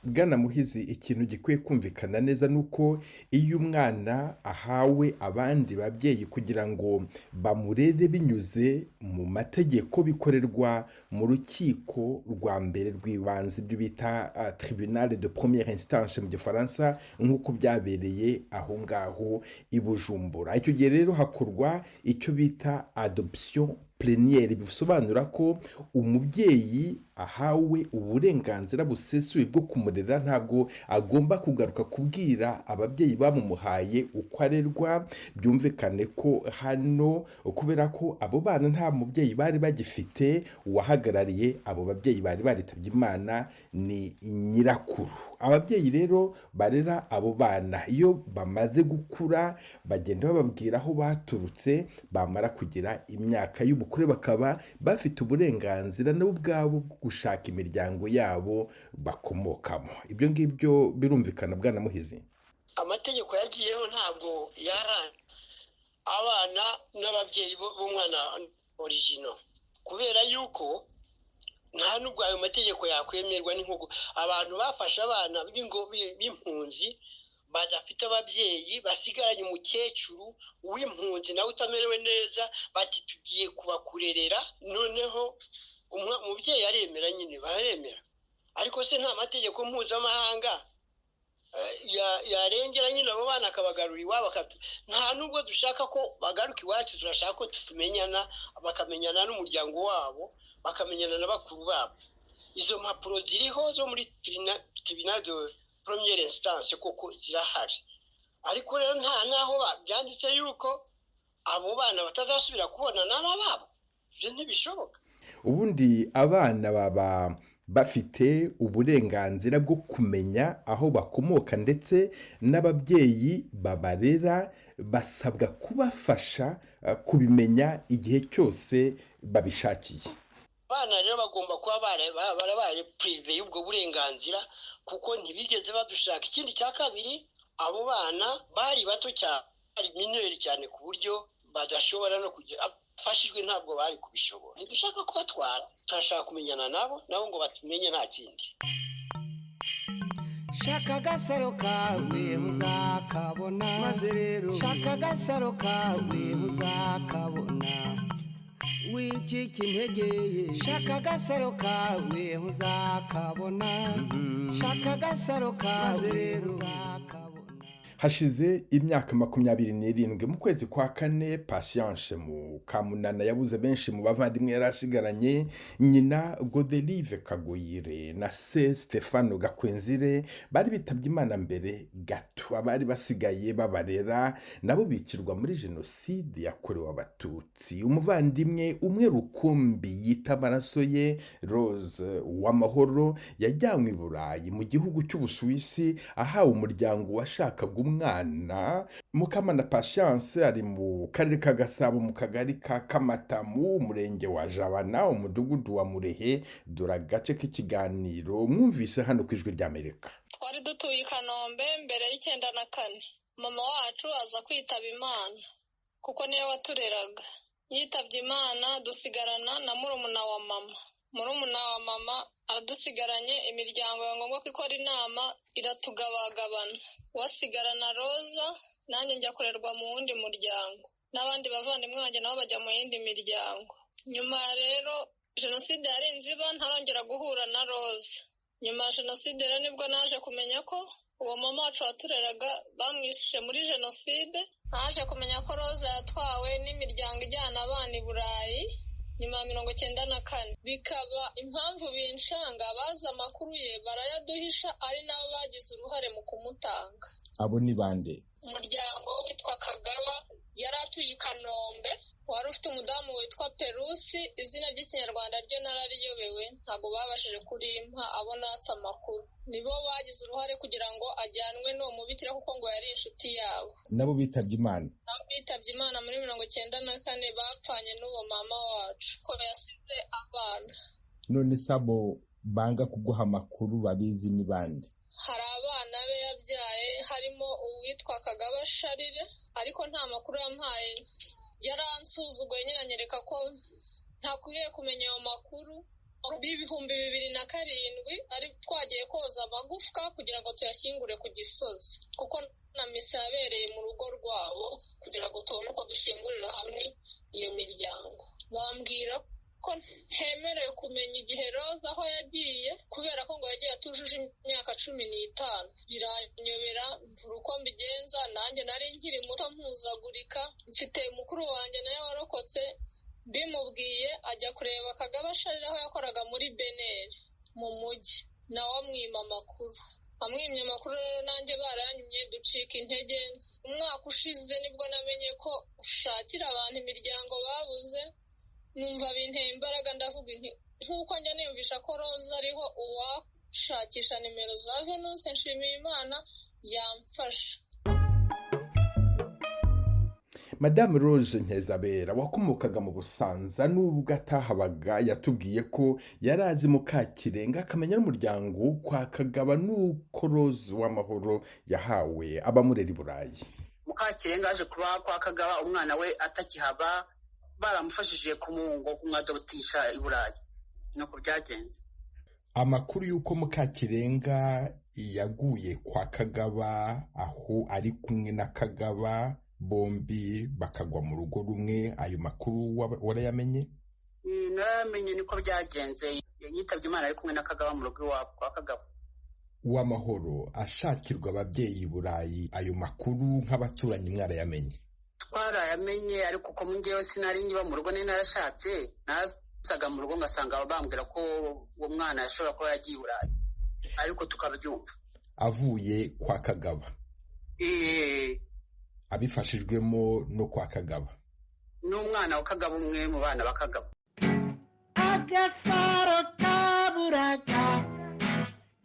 Bwana Muhizi, ikintu gikwiye kumvikana neza nuko iyo umwana ahawe abandi babyeyi kugira ngo bamurere binyuze mu mategeko, bikorerwa mu rukiko rwa mbere rw'ibanze, ibyo bita tribunal de première instance mu gifaransa, nk'uko byabereye aho ngaho i Bujumbura. Icyo gihe rero hakorwa icyo bita adoption plénière, bisobanura ko umubyeyi ahawe uburenganzira busesuye bwo kumurera, ntabwo agomba kugaruka kubwira ababyeyi bamumuhaye uko arerwa. Byumvikane ko hano, kubera ko abo bana nta mubyeyi bari bagifite, uwahagarariye abo babyeyi bari baritabye Imana ni nyirakuru. Ababyeyi rero barera abo bana, iyo bamaze gukura bagenda bababwira aho baturutse, bamara kugira imyaka y'ubukure bakaba bafite uburenganzira nabo ubwabo bwo gushaka imiryango yabo bakomokamo. Ibyo ngibyo birumvikana, Bwana Muhizi? Amategeko yagiyeho ntabwo yaranga abana n'ababyeyi b'umwana original, kubera yuko nta nubwo ayo mategeko yakwemerwa. n'inkugo abantu bafashe abana b'impunzi badafite ababyeyi, basigaranye umukecuru w'impunzi nawe utamerewe neza, bati tugiye kubakurerera. Noneho umubyeyi aremera, nyine baremera. Ariko se nta mategeko mpuzamahanga yarengera nyine abo bana akabagarura iwabo. Nta nubwo dushaka ko bagaruka iwacu, turashaka ko tumenyana, bakamenyana n'umuryango wabo, bakamenyana na bakuru babo. Izo mpapuro ziriho zo muri tribunal de première instance koko zirahari, ariko rero nta naho byanditse yuko abo bana batazasubira kubonana n'ababo. Ibyo ntibishoboka. Ubundi abana baba bafite uburenganzira bwo kumenya aho bakomoka, ndetse n'ababyeyi babarera basabwa kubafasha kubimenya igihe cyose babishakiye. Abana rero bagomba kuba barabaye prive y'ubwo burenganzira, kuko ntibigeze badushaka. Ikindi cya kabiri, abo bana bari bato cyane, bari mineri cyane ku buryo badashobora no kugira afashijwe, ntabwo bari kubishobora. Ntidushaka kubatwara, turashaka kumenyana nabo ngo batumenye, nta kindi. Shaka agasaro kawe uzakabona, maze rero shaka agasaro kawe uzakabona, wicika intege. Shaka agasaro kawe uzakabona, shaka agasaro kawe uzakabona. Hashize imyaka 27 mu kwezi kwa kane, Patience Mukamunana yabuze benshi mu bavandimwe yarasigaranye. Nyina Godelive Kagoyire na se Stefano Gakwenzire bari bitabye Imana mbere gato. Abari basigaye babarera nabo bicirwa muri jenoside yakorewe Abatutsi. Umuvandimwe umwe rukumbi yita amaraso ye, Rose Uwamahoro, yajyanywe i Burayi mu gihugu cy'Ubusuwisi, ahawe umuryango washakaga umwana. Mukamana Patience ari mu karere ka Gasabo, mu kagari ka Kamatamu, umurenge wa Jabana, umudugudu wa Murehe. Dore agace k'ikiganiro mwumvise hano ku Ijwi ry'Amerika. Twari dutuye i Kanombe mbere y'94. Mama wacu aza kwitaba Imana kuko niwe watureraga. Yitabye Imana dusigarana na murumuna wa mama. Murumuna wa mama aradusigaranye, imiryango ya ngombwa ko ikora inama iratugabagabana. Wasigarana Roza, nanjye njya kurerwa mu wundi muryango, n'abandi bavandimwe banjye nabo bajya mu yindi miryango. Nyuma rero jenoside yarenze iba, ntarongera guhura na Roza. Nyuma ya jenoside rero nibwo naje kumenya ko uwo mama wacu watureraga bamwishe muri jenoside. Naje kumenya ko Roza yatwawe n'imiryango ijyana abana i Burayi nyuma ya 94. Bikaba impamvu binshanga, baza amakuru ye barayaduhisha, ari nabo bagize uruhare mu kumutanga. Abo ni bande? Umuryango witwa Kagaba yari atuye i Kanombe, wari ufite umudamu witwa Perusi. Izina ry'ikinyarwanda ryo narariyobewe, ntabwo babashije kurimpa abo natse amakuru. Nibo bagize uruhare kugira ngo ajyanwe n'uwo mubikira, kuko ngo yari inshuti yabo. Nabo bitabye Imana? Nabo bitabye Imana muri 94, bapfanye n'uwo mama wacu ko yasize abana. None sabo banga kuguha amakuru babizi ni bande? Hari abana be yabyaye, harimo uwitwa Kagaba Sharire, ariko nta makuru yampaye. Yaransuzuguye nyine anyereka ko ntakwiriye kumenya ayo makuru. Ibihumbi 2007 ari twagiye koza amagufwa kugira ngo tuyashyingure ku Gisozi, kuko na misa yabereye mu rugo rwabo kugira ngo tubone uko dushyingurira hamwe iyo miryango. Bambwira ko ntemerewe kumenya igihe Roza aho yagiye, kubera ko ngo yagiye atujuje imyaka 15. Biranyobera, mvura uko mbigenza. Nanjye nari nkiri muto mpuzagurika, mfite mukuru wanjye nawe warokotse. Bimubwiye ajya kureba Kagaba Sharire aho yakoraga muri Beneri mu mujyi, nawe amwima amakuru. Amwimye amakuru rero nanjye baranyimye, ducika intege. Umwaka ushize nibwo namenye ko ushakira abantu imiryango babuze. Numva binteye imbaraga, ndavuga nti nkuko njya niyumvisha ko Roza ariho, uwashakisha nimero za Venus Nshimiyimana yamfasha. Madame Rose Nkeza wakomokaga mu Busanza, nubwo atahabaga yatubwiye ko yarazi Mukakirenga, akamenya n'umuryango kwa Kagaba, nuko Rose Uwamahoro yahawe abamurera i Burayi. Mukakirenga aje kuba kwa Kagaba, umwana we atakihaba, baramufashije kumwadotisha i Burayi. Nuko byagenze. Amakuru y'uko Mukakirenga yaguye kwa Kagaba, aho ari kumwe na Kagaba, bombi bakagwa mu rugo rumwe, ayo makuru warayamenye? Naramenye niko byagenze. Yitabye Imana ari kumwe na Kagaba mu rugo iwabo kwa Kagaba. Uwamahoro ashakirwa ababyeyi i Burayi, ayo makuru nk'abaturanyi mwarayamenye? Twarayamenye, ariko uko njyewe sinari nkiba mu rugo, nari narashatse, nasaga mu rugo ngasanga bambwira ko uwo mwana yashobora kuba yagiye i Burayi, ariko tukabyumva avuye kwa Kagaba. Abifashijwemo no kwa Kagaba. N'umwana wa Kagaba, umwe mu bana ba Kagaba. Agasaro kaburaga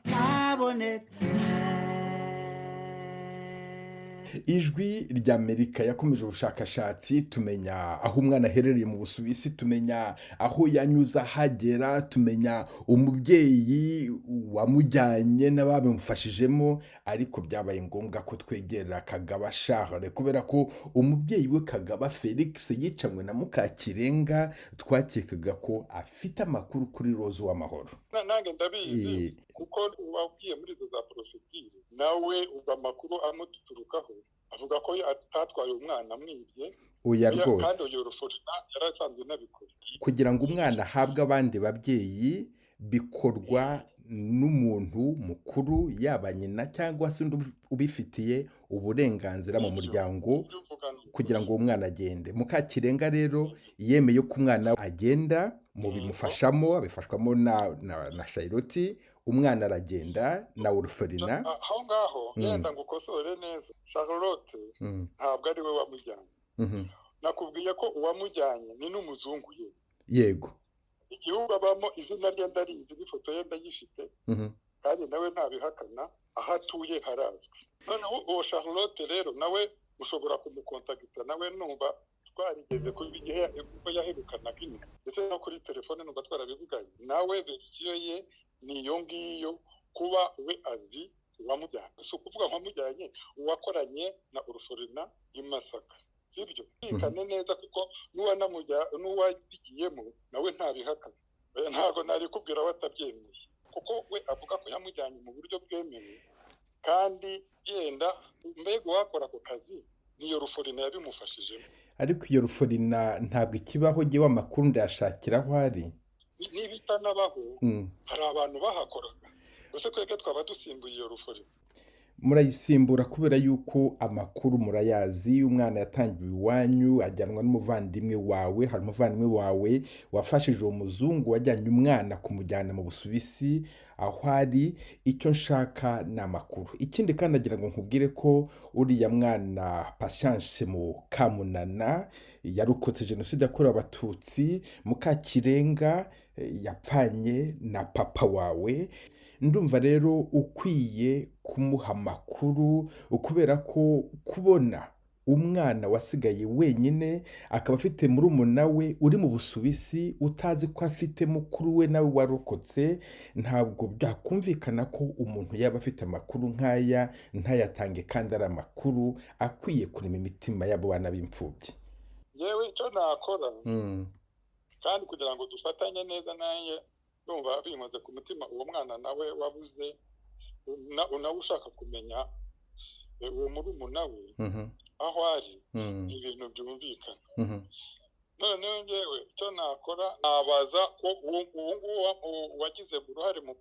kabonetse. Ijwi ry'Amerika yakomeje ubushakashatsi, tumenya aho umwana aherereye mu Busuwisi, tumenya aho yanyuze ahagera, tumenya umubyeyi wamujyanye n'ababimufashijemo, ariko byabaye ngombwa ko twegera Kagaba Charles, kubera ko umubyeyi we Kagaba Felix yicanywe na Mukakirenga. Twakekaga ko afite amakuru kuri Rose Uwamahoro. Nange ndabizi kuko wabwiye muri izo za procedure, nawe ubwo amakuru amuturukaho avuga ko atatwaye umwana amwibye. Oya rwose, kandi uyo Ruforina yarasanzwe nabikora. Kugira ngo umwana ahabwe abandi babyeyi bikorwa n'umuntu mukuru, yaba nyina cyangwa se undi ubifitiye uburenganzira mu muryango, kugira ngo uwo mwana agende. Mukakirenga rero yemeye ko umwana agenda, mu bimufashamo abifashwamo na Charlotte. Umwana aragenda na Orphelina. Aho ngaho yenda ngo ukosore neza, Charlotte ntabwo ari we wamujyanye. Nakubwiye ko uwamujyanye ni n'umuzungu ye. Yego. Igihugu abamo izina rye ndarizi, n'ifoto ye ndayifite, kandi nawe ntabihakana, aho atuye harazwi. Noneho uwo Charlotte rero nawe ushobora kumukontakita, nawe numva twarigeze kuri igihe kuko yaherukanaga ino, ndetse no kuri telefone numva twarabivuganye nawe. Verisiyo ye ni iyo ngiyo, kuba we azi uwamujyanye. Si ukuvuga nkamujyanye uwakoranye na Orphelina i Masaka, sibyo? Bikane neza, kuko n'uwabigiyemo nawe ntabihakana. Ntabwo nari kubwira we atabyemeye, kuko we avuga ko yamujyanye mu buryo bwemewe, kandi yenda mbega uwakora ako kazi niyo Orphelina yabimufashijemo. Ariko iyo Orphelina ntabwo ikibaho, jyewe amakuru ndayashakira aho ari. Niba itanabaho, hari abantu bahakoraga. Gusa twebwe twaba dusimbuye iyo Orphelina. Murayisimbura kubera yuko amakuru murayazi. Umwana yatangiwe iwanyu, ajyanwa n'umuvandimwe wawe. Hari umuvandimwe wawe wafashije uwo muzungu wajyanye umwana kumujyana mu Busuwisi aho ari. Icyo nshaka ni amakuru. Ikindi kandi agira ngo nkubwire ko uriya mwana Patience Mukamunana yarokotse Jenoside yakorewe Abatutsi. Mukakirenga yapfanye na papa wawe. Ndumva rero ukwiye kumuha amakuru, kubera ko kubona umwana wasigaye wenyine, akaba afite murumuna we uri mu Busuwisi, utazi ko afite mukuru we nawe warokotse, ntabwo byakumvikana ko umuntu yaba afite amakuru nk'aya ntayatange, kandi ari amakuru akwiye kurema imitima y'abo bana b'imfubyi. Yewe icyo nakora, kandi kugira ngo dufatanye neza naye, numva bimaze ku mutima uwo mwana nawe wabuze, nawe ushaka kumenya uwo murumuna we aho ari, ibintu byumvikana. Noneho njyewe icyo nakora, nabaza ko uwo nguwo wagize uruhare mu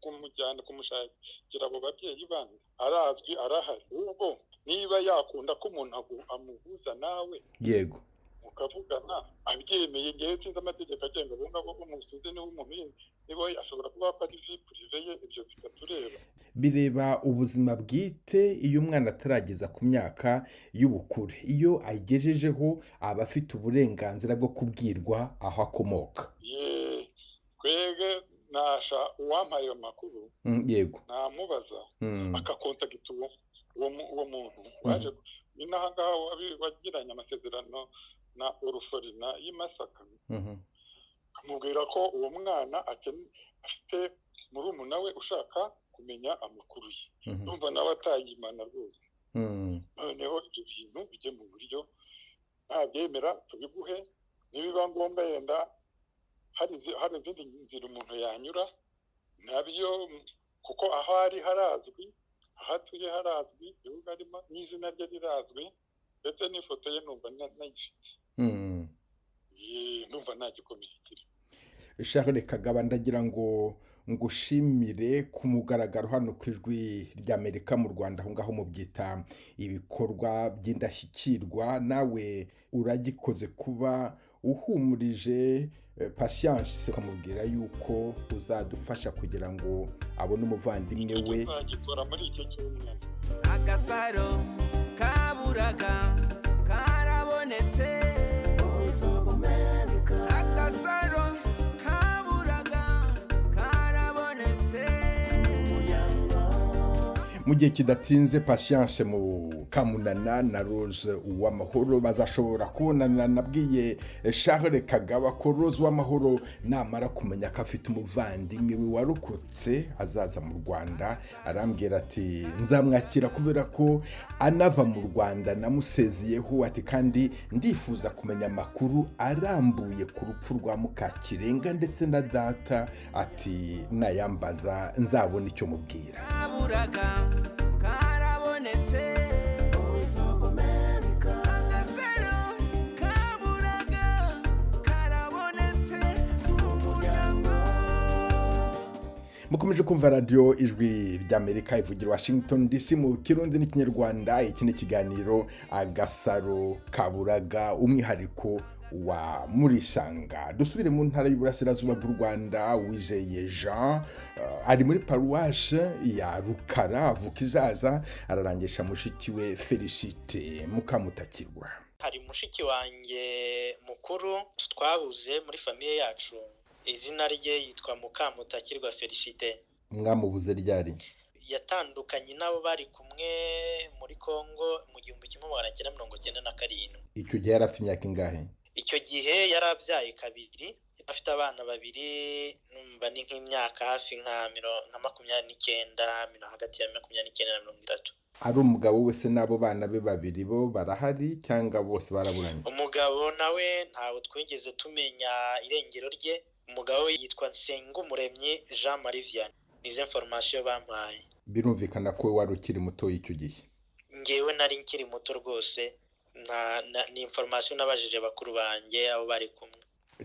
kumujyana, kumushakira abo babyeyi bandi, arazwi, arahari. Ubwo niba yakunda ko umuntu amuhuza nawe, yego, mukavugana abyemeye. Ngewe sinzi amategeko agenga abo ngabo bo mu Busuwisi, niba umuntu niba ashobora kuba ari vi purive ye, ibyo bitatureba. Bireba ubuzima bwite. Iyo umwana atarageza ku myaka y'ubukure, iyo ayigejejeho aba afite uburenganzira bwo kubwirwa aho akomoka. Twebwe nasha uwampaye ayo makuru, yego, namubaza akakontagita uwo muntu waje inaha ngaha wagiranye amasezerano na Orphelina y'i Masaka, amubwira ko uwo mwana afite murumuna we ushaka kumenya amakuru ye. Numva nawe atayimana rwose. Noneho ibyo bintu bijye mu buryo, ntabyemera tubiguhe, nibiba ngombwa yenda hari izindi nzira umuntu yanyura nabyo, kuko aho ari harazwi, aho atuye harazwi, igihugu arimo n'izina rye rirazwi, ndetse n'ifoto ye numva nayifite. Numva nta gikomeye kiri. Charles Kagaba, ndagira ngo ngushimire ku mugaragaro hano ku ijwi ry'Amerika mu Rwanda, aho ngaho mubyita ibikorwa by'indashyikirwa. Nawe uragikoze kuba uhumurije Patience, ukamubwira yuko uzadufasha kugira ngo abone umuvandimwe we. Agasaro kaburaga karabonetse. Voice of America. Agasaro kaburaga karabonetse. Mu gihe kidatinze Patience Mukamunana na Rose Uwamahoro bazashobora kubonana. Nabwiye Charles Kagaba ko Rose Uwamahoro namara kumenya ko afite umuvandimwe we warokotse azaza mu Rwanda, arambwira ati nzamwakira kubera ko anava mu Rwanda namusezeyeho, ati kandi ndifuza kumenya amakuru arambuye ku rupfu rwa Mukakirenga ndetse na data, ati nayambaza nzabona icyo mubwira. Karabonetse. Voice of America. Agasaro kaburaga karabonetse mu muryango. Mukomeje kumva radio ijwi ry'Amerika ivugira Washington DC mu Kirundi n'Ikinyarwanda. Iki ni ikiganiro Agasaro kaburaga, umwihariko wa Murisanga. Dusubire mu ntara y'Uburasirazuba bw'u Rwanda. Wizeye Jean ari muri paruwashe ya Rukara, avuka Izaza, ararangisha mushiki we Felicite Mukamutakirwa. Hari mushiki wanjye mukuru twabuze muri famiye yacu, izina rye yitwa Mukamutakirwa Felicite. Mwamubuze ryari? Yatandukanye nabo bari kumwe muri Kongo mu 1997. Icyo gihe yari afite imyaka ingahe? Icyo gihe yarabyaye kabiri, afite abana babiri, numva ni nk'imyaka hafi nka 29, hagati ya 29 na 30. Ari umugabo wese n'abo bana be babiri bo barahari cyangwa bose baraburanye? Umugabo nawe ntawe twigeze tumenya irengero rye. Umugabo we yitwa Nsengumuremyi Jean Marie Vianney. Nize information bampaye. Birumvikana ko wari ukiri muto icyo gihe. Ngewe nari nkiri muto rwose, ni information nabajije bakuru banjye abo bari kumwe.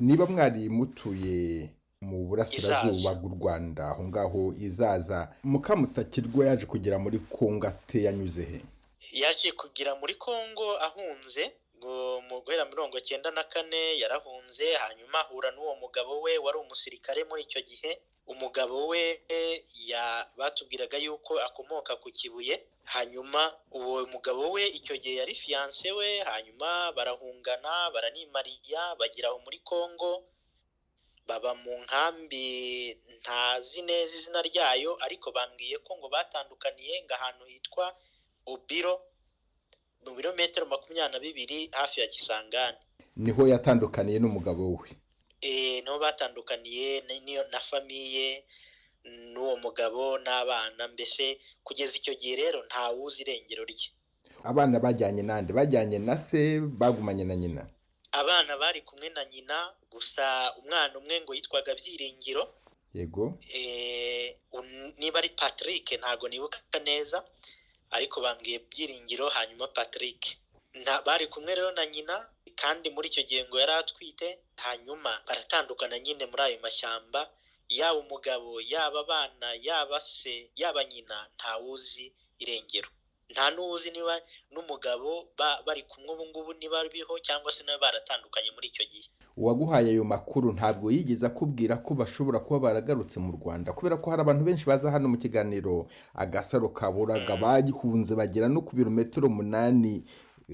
Niba mwari mutuye mu burasirazuba bw'u Rwanda, aho ngaho Izaza, Mukamutakirwa yaje kugera muri Kongo ate, yanyuze he? Yaje kugira muri Kongo ahunze ngo mu guhera 1994 yarahunze, hanyuma ahura n'uwo mugabo we wari umusirikare muri icyo gihe. Umugabo we batubwiraga yuko akomoka ku Kibuye, hanyuma uwo mugabo we icyo gihe yari fiancé we, hanyuma barahungana baranimariya bagira aho muri Kongo, baba mu nkambi ntazi neza izina ryayo, ariko bambwiye ko ngo batandukaniye ngahantu hitwa Obiro mu birometero 22 hafi ya Kisangani. Niho yatandukaniye n'umugabo we? No batandukaniye na famiye n'uwo mugabo n'abana, mbese kugeza icyo gihe rero nta wuzi irengero rye. Abana bajyanye nande? Bajyanye na se, bagumanye na nyina? Abana bari kumwe na nyina, gusa umwana umwe ngo yitwaga Byiringiro. Yego. Niba ari Patrick ntago nibuka neza, ariko bambwiye Byiringiro hanyuma Patrick. Bari kumwe rero na nyina, kandi muri icyo gihe ngo yari atwite, hanyuma baratandukana nyine muri ayo mashyamba. Yaba umugabo, yaba abana, yaba se, yaba nyina, nta wuzi irengero. Nta n'uzi niba n'umugabo bari kumwe ubu ngubu niba biriho cyangwa se nawe baratandukanye muri icyo gihe. Uwaguhaye ayo makuru ntabwo yigeze akubwira ko bashobora kuba baragarutse mu Rwanda? Kubera ko hari abantu benshi baza hano mu kiganiro Agasaro kaburaga bagihunze bagera no ku birometero 8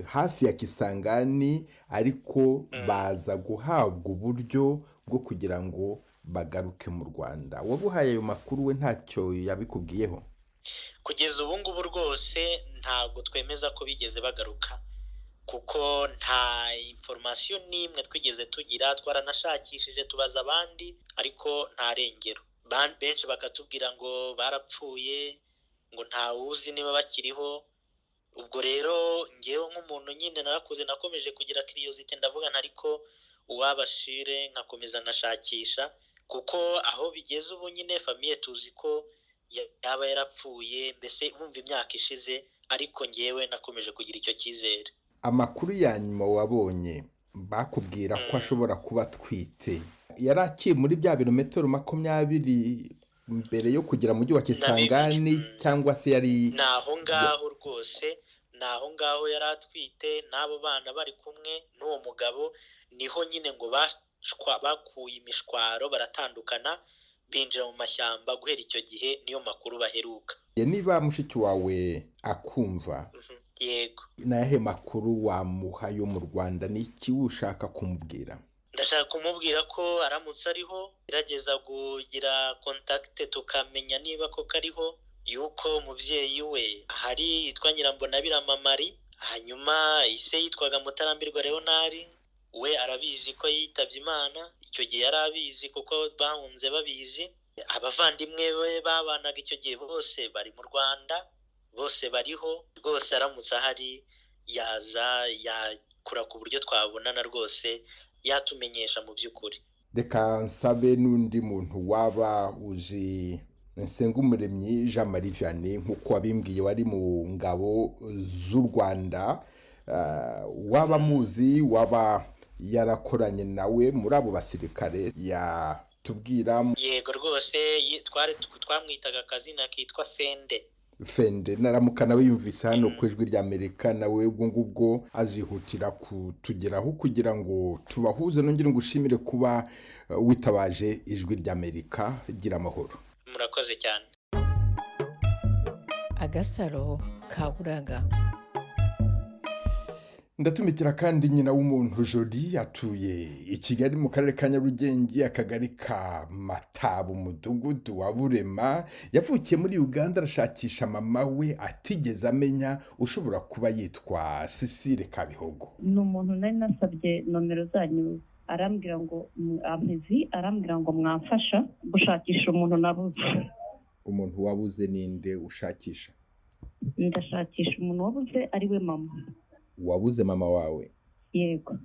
hafi ya Kisangani, ariko baza guhabwa uburyo bwo kugira ngo bagaruke mu Rwanda. Waguhaye ayo makuru we ntacyo yabikubwiyeho? Kugeza ubu ngubu rwose ntabwo twemeza ko bigeze bagaruka, kuko nta information n'imwe twigeze tugira. Twaranashakishije tubaza abandi, ariko nta rengero. Benshi bakatubwira ngo barapfuye, ngo nta wuzi niba bakiriho. Ubwo rero ngewe nk'umuntu nyine narakuze nakomeje kugira curiosity, ndavuga ntariko uwabashire nkakomeza nashakisha, kuko aho bigeze ubu nyine famiye tuzi ko yaba yarapfuye, mbese bumva imyaka ishize, ariko ngewe nakomeje kugira icyo cyizere. Amakuru ya nyuma wabonye bakubwira ko ashobora kuba atwite, yari akiri muri bya birometero 20 mbere yo kugera mu mujyi wa Kisangani cyangwa se yari naho ngaho rwose naho ngaho yari atwite n'abo bana bari kumwe n'uwo mugabo niho nyine ngo bakuye imishwaro baratandukana binjira mu mashyamba guhera icyo gihe niyo makuru baheruka. Niba mushiki wawe akumva yego nahe makuru wamuha yo mu Rwanda n'iki ushaka kumubwira? Ndashaka kumubwira ko aramutse ariho gerageza kugira contact tukamenya niba koko ariho, yuko umubyeyi we ahari yitwa Nyirambonabira Mamari, hanyuma ise yitwaga Mutarambirwa Leonard, we arabizi ko yitabye Imana, icyo gihe yari abizi kuko bahunze babizi. Abavandimwe we babanaga icyo gihe bose bari mu Rwanda, bose bariho rwose. Aramutse ahari yaza yakura ku buryo twabonana rwose yatumenyesha mu by'ukuri. Reka nsabe n'undi muntu waba uzi Nsengumuremyi Jean Marie Vianney nk'uko wabimbwiye wari mu ngabo z'u Rwanda, waba muzi waba yarakoranye nawe muri abo basirikare yatubwira. Yego rwose twamwitaga akazina kitwa Fende. Naramuka nawe yumvise hano ku Ijwi ry'Amerika nawe ubwo ngubwo azihutira kutugeraho kugira ngo tubahuze. Nongere ngushimire kuba witabaje Ijwi ry'Amerika. Gira amahoro. Murakoze cyane. Agasaro kaburaga. Ndatumikira kandi nyina w'umuntu Jody atuye i Kigali mu karere ka Nyarugenge, akagari ka Mataba, umudugudu wa Burema. Yavukiye muri Uganda, arashakisha mama we atigeze amenya ushobora kuba yitwa Cecile Kabihogo. Ni umuntu nari nasabye nomero zanyu, arambwira ngo amezi, arambwira ngo mwamfasha gushakisha umuntu nabuze. Umuntu wabuze ninde ushakisha? Ndashakisha umuntu wabuze ari we mama. Wabuze mama wawe? Yego.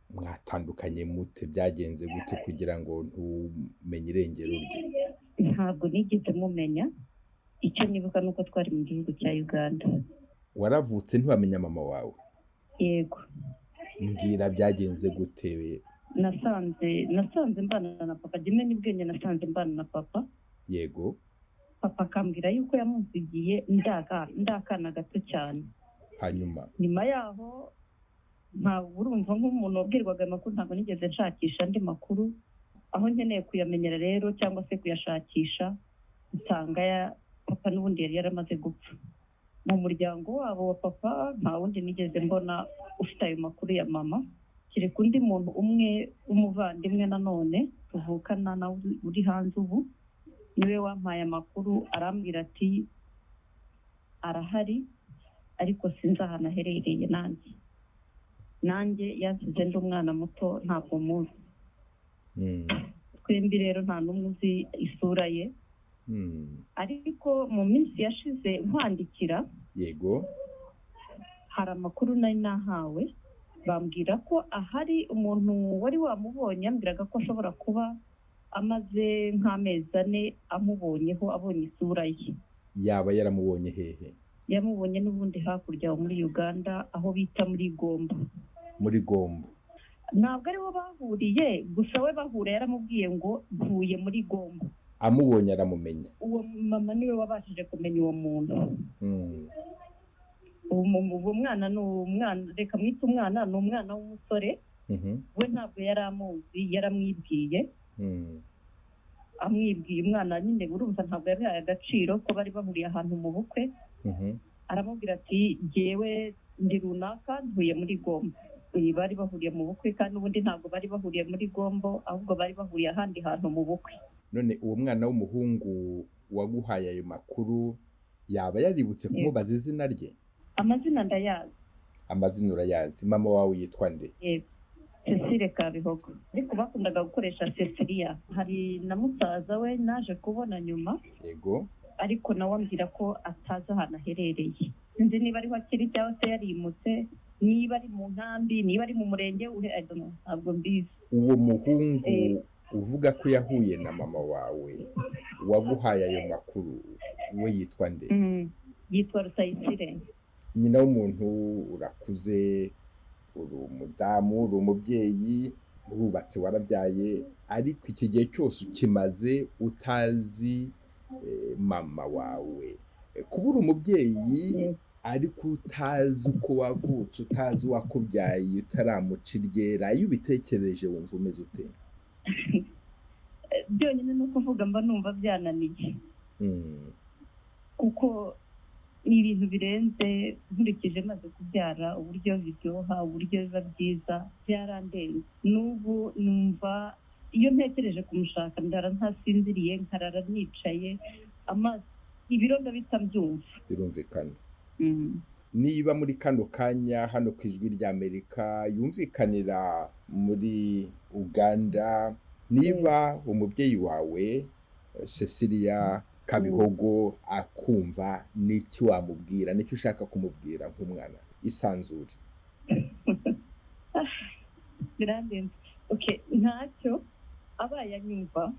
Mwatandukanye mute? Byagenze gute kugira ngo ntumenye irengero rye? Ntabwo nigeze mumenya, icyo nibuka nuko twari mu gihugu cya Uganda. Waravutse ntiwamenya mama wawe? Yego. Mbwira byagenze gute? Nasanze mbana na papa, jimwe nibwenge nasanze mbana na papa. Yego. Papa akambwira yuko yamuzigiye ndakana gato cyane. Hanyuma nyuma yaho ntabwo urumva nk'umuntu wabwirwaga amakuru, ntabwo nigeze nshakisha andi makuru. Aho nkeneye kuyamenyera rero cyangwa se kuyashakisha, nsanga papa n'ubundi yari yaramaze gupfa. Mu muryango wabo wa papa nta wundi nigeze mbona ufite ayo makuru ya mama, kereka undi muntu umwe w'umuvandimwe nanone tuvukana nawe uri hanze ubu, niwe wampaye amakuru. Arambwira ati arahari ariko sinzi ahantu aherereye. Nanjye yansize ndi umwana muto, ntabwo muzi. Twembi rero nta n'umwe uzi isura ye. Ariko mu minsi yashize nkwandikira, yego, hari amakuru nari nahawe, bambwira ko ahari umuntu wari wamubonye, ambwiraga ko ashobora kuba amaze nk'amezi 4 amubonyeho, abonye isura ye. Yaba yaramubonye hehe? Yamubonye n'ubundi hakurya muri Uganda, aho bita muri Gombo. Muri Gombo? Ntabwo ariho bahuriye, gusa we bahura yaramubwiye ngo mvuye muri Gombo. Amubonye aramumenya? Uwo mama niwe wabashije kumenya uwo muntu. Uwo mwana ni umwana, reka mwite umwana, ni umwana w'umusore. We ntabwo yari amuzi, yaramwibwiye. Amwibwiye umwana nyine, urumva ntabwo yabihaye agaciro ko bari bahuriye ahantu mu bukwe. Aramubwira ati jyewe ndi runaka ntuye muri Gombo. Bari bahuriye mu bukwe, kandi ubundi ntabwo bari bahuriye muri Gombo, ahubwo bari bahuriye ahandi hantu mu bukwe. None uwo mwana w'umuhungu waguhaye ayo makuru yaba yaributse kumubaza izina rye? Amazina ndayazi. Amazina urayazi? Mama wawe yitwa nde? Yego, Cecile Kabihogo. Ariko bakundaga gukoresha Cecilia. Hari na musaza we naje kubona nyuma. Yego. Ariko nawe ambwira ko atazi ahantu aherereye. Sinzi niba ariho akiri cyangwa se yarimutse, niba ari mu nkambi, niba ari mu murenge, ntabwo mbizi. Uwo muhungu uvuga ko yahuye na mama wawe waguhaye ayo makuru, we yitwa nde? Yitwa Rusayisire. Nyina w'umuntu, urakuze, uri umudamu, uri umubyeyi, urubatse, warabyaye, ariko iki gihe cyose ukimaze utazi mama wawe kubura umubyeyi ariko utazi uko wavutse utazi uwakubyaye utaramuca iryera iyo ubitekereje wumva umeze ute? byonyine no kuvuga mba numva byananiye kuko ni ibintu birenze nkurikije maze kubyara uburyo biryoha uburyo biba byiza byarandenze n'ubu numva iyo ntekereje kumushaka ndara ntasinziriye nkarara nicaye amaso ibiro ndabita byumva birumvikana. Niba muri kano kanya hano ku Ijwi ry'Amerika yumvikanira muri Uganda, niba umubyeyi wawe Cecilia Kabihogo akumva, n'iki wamubwira, n'icyo ushaka kumubwira nk'umwana? Isanzure. birandenze. Ntacyo abaye anyumva,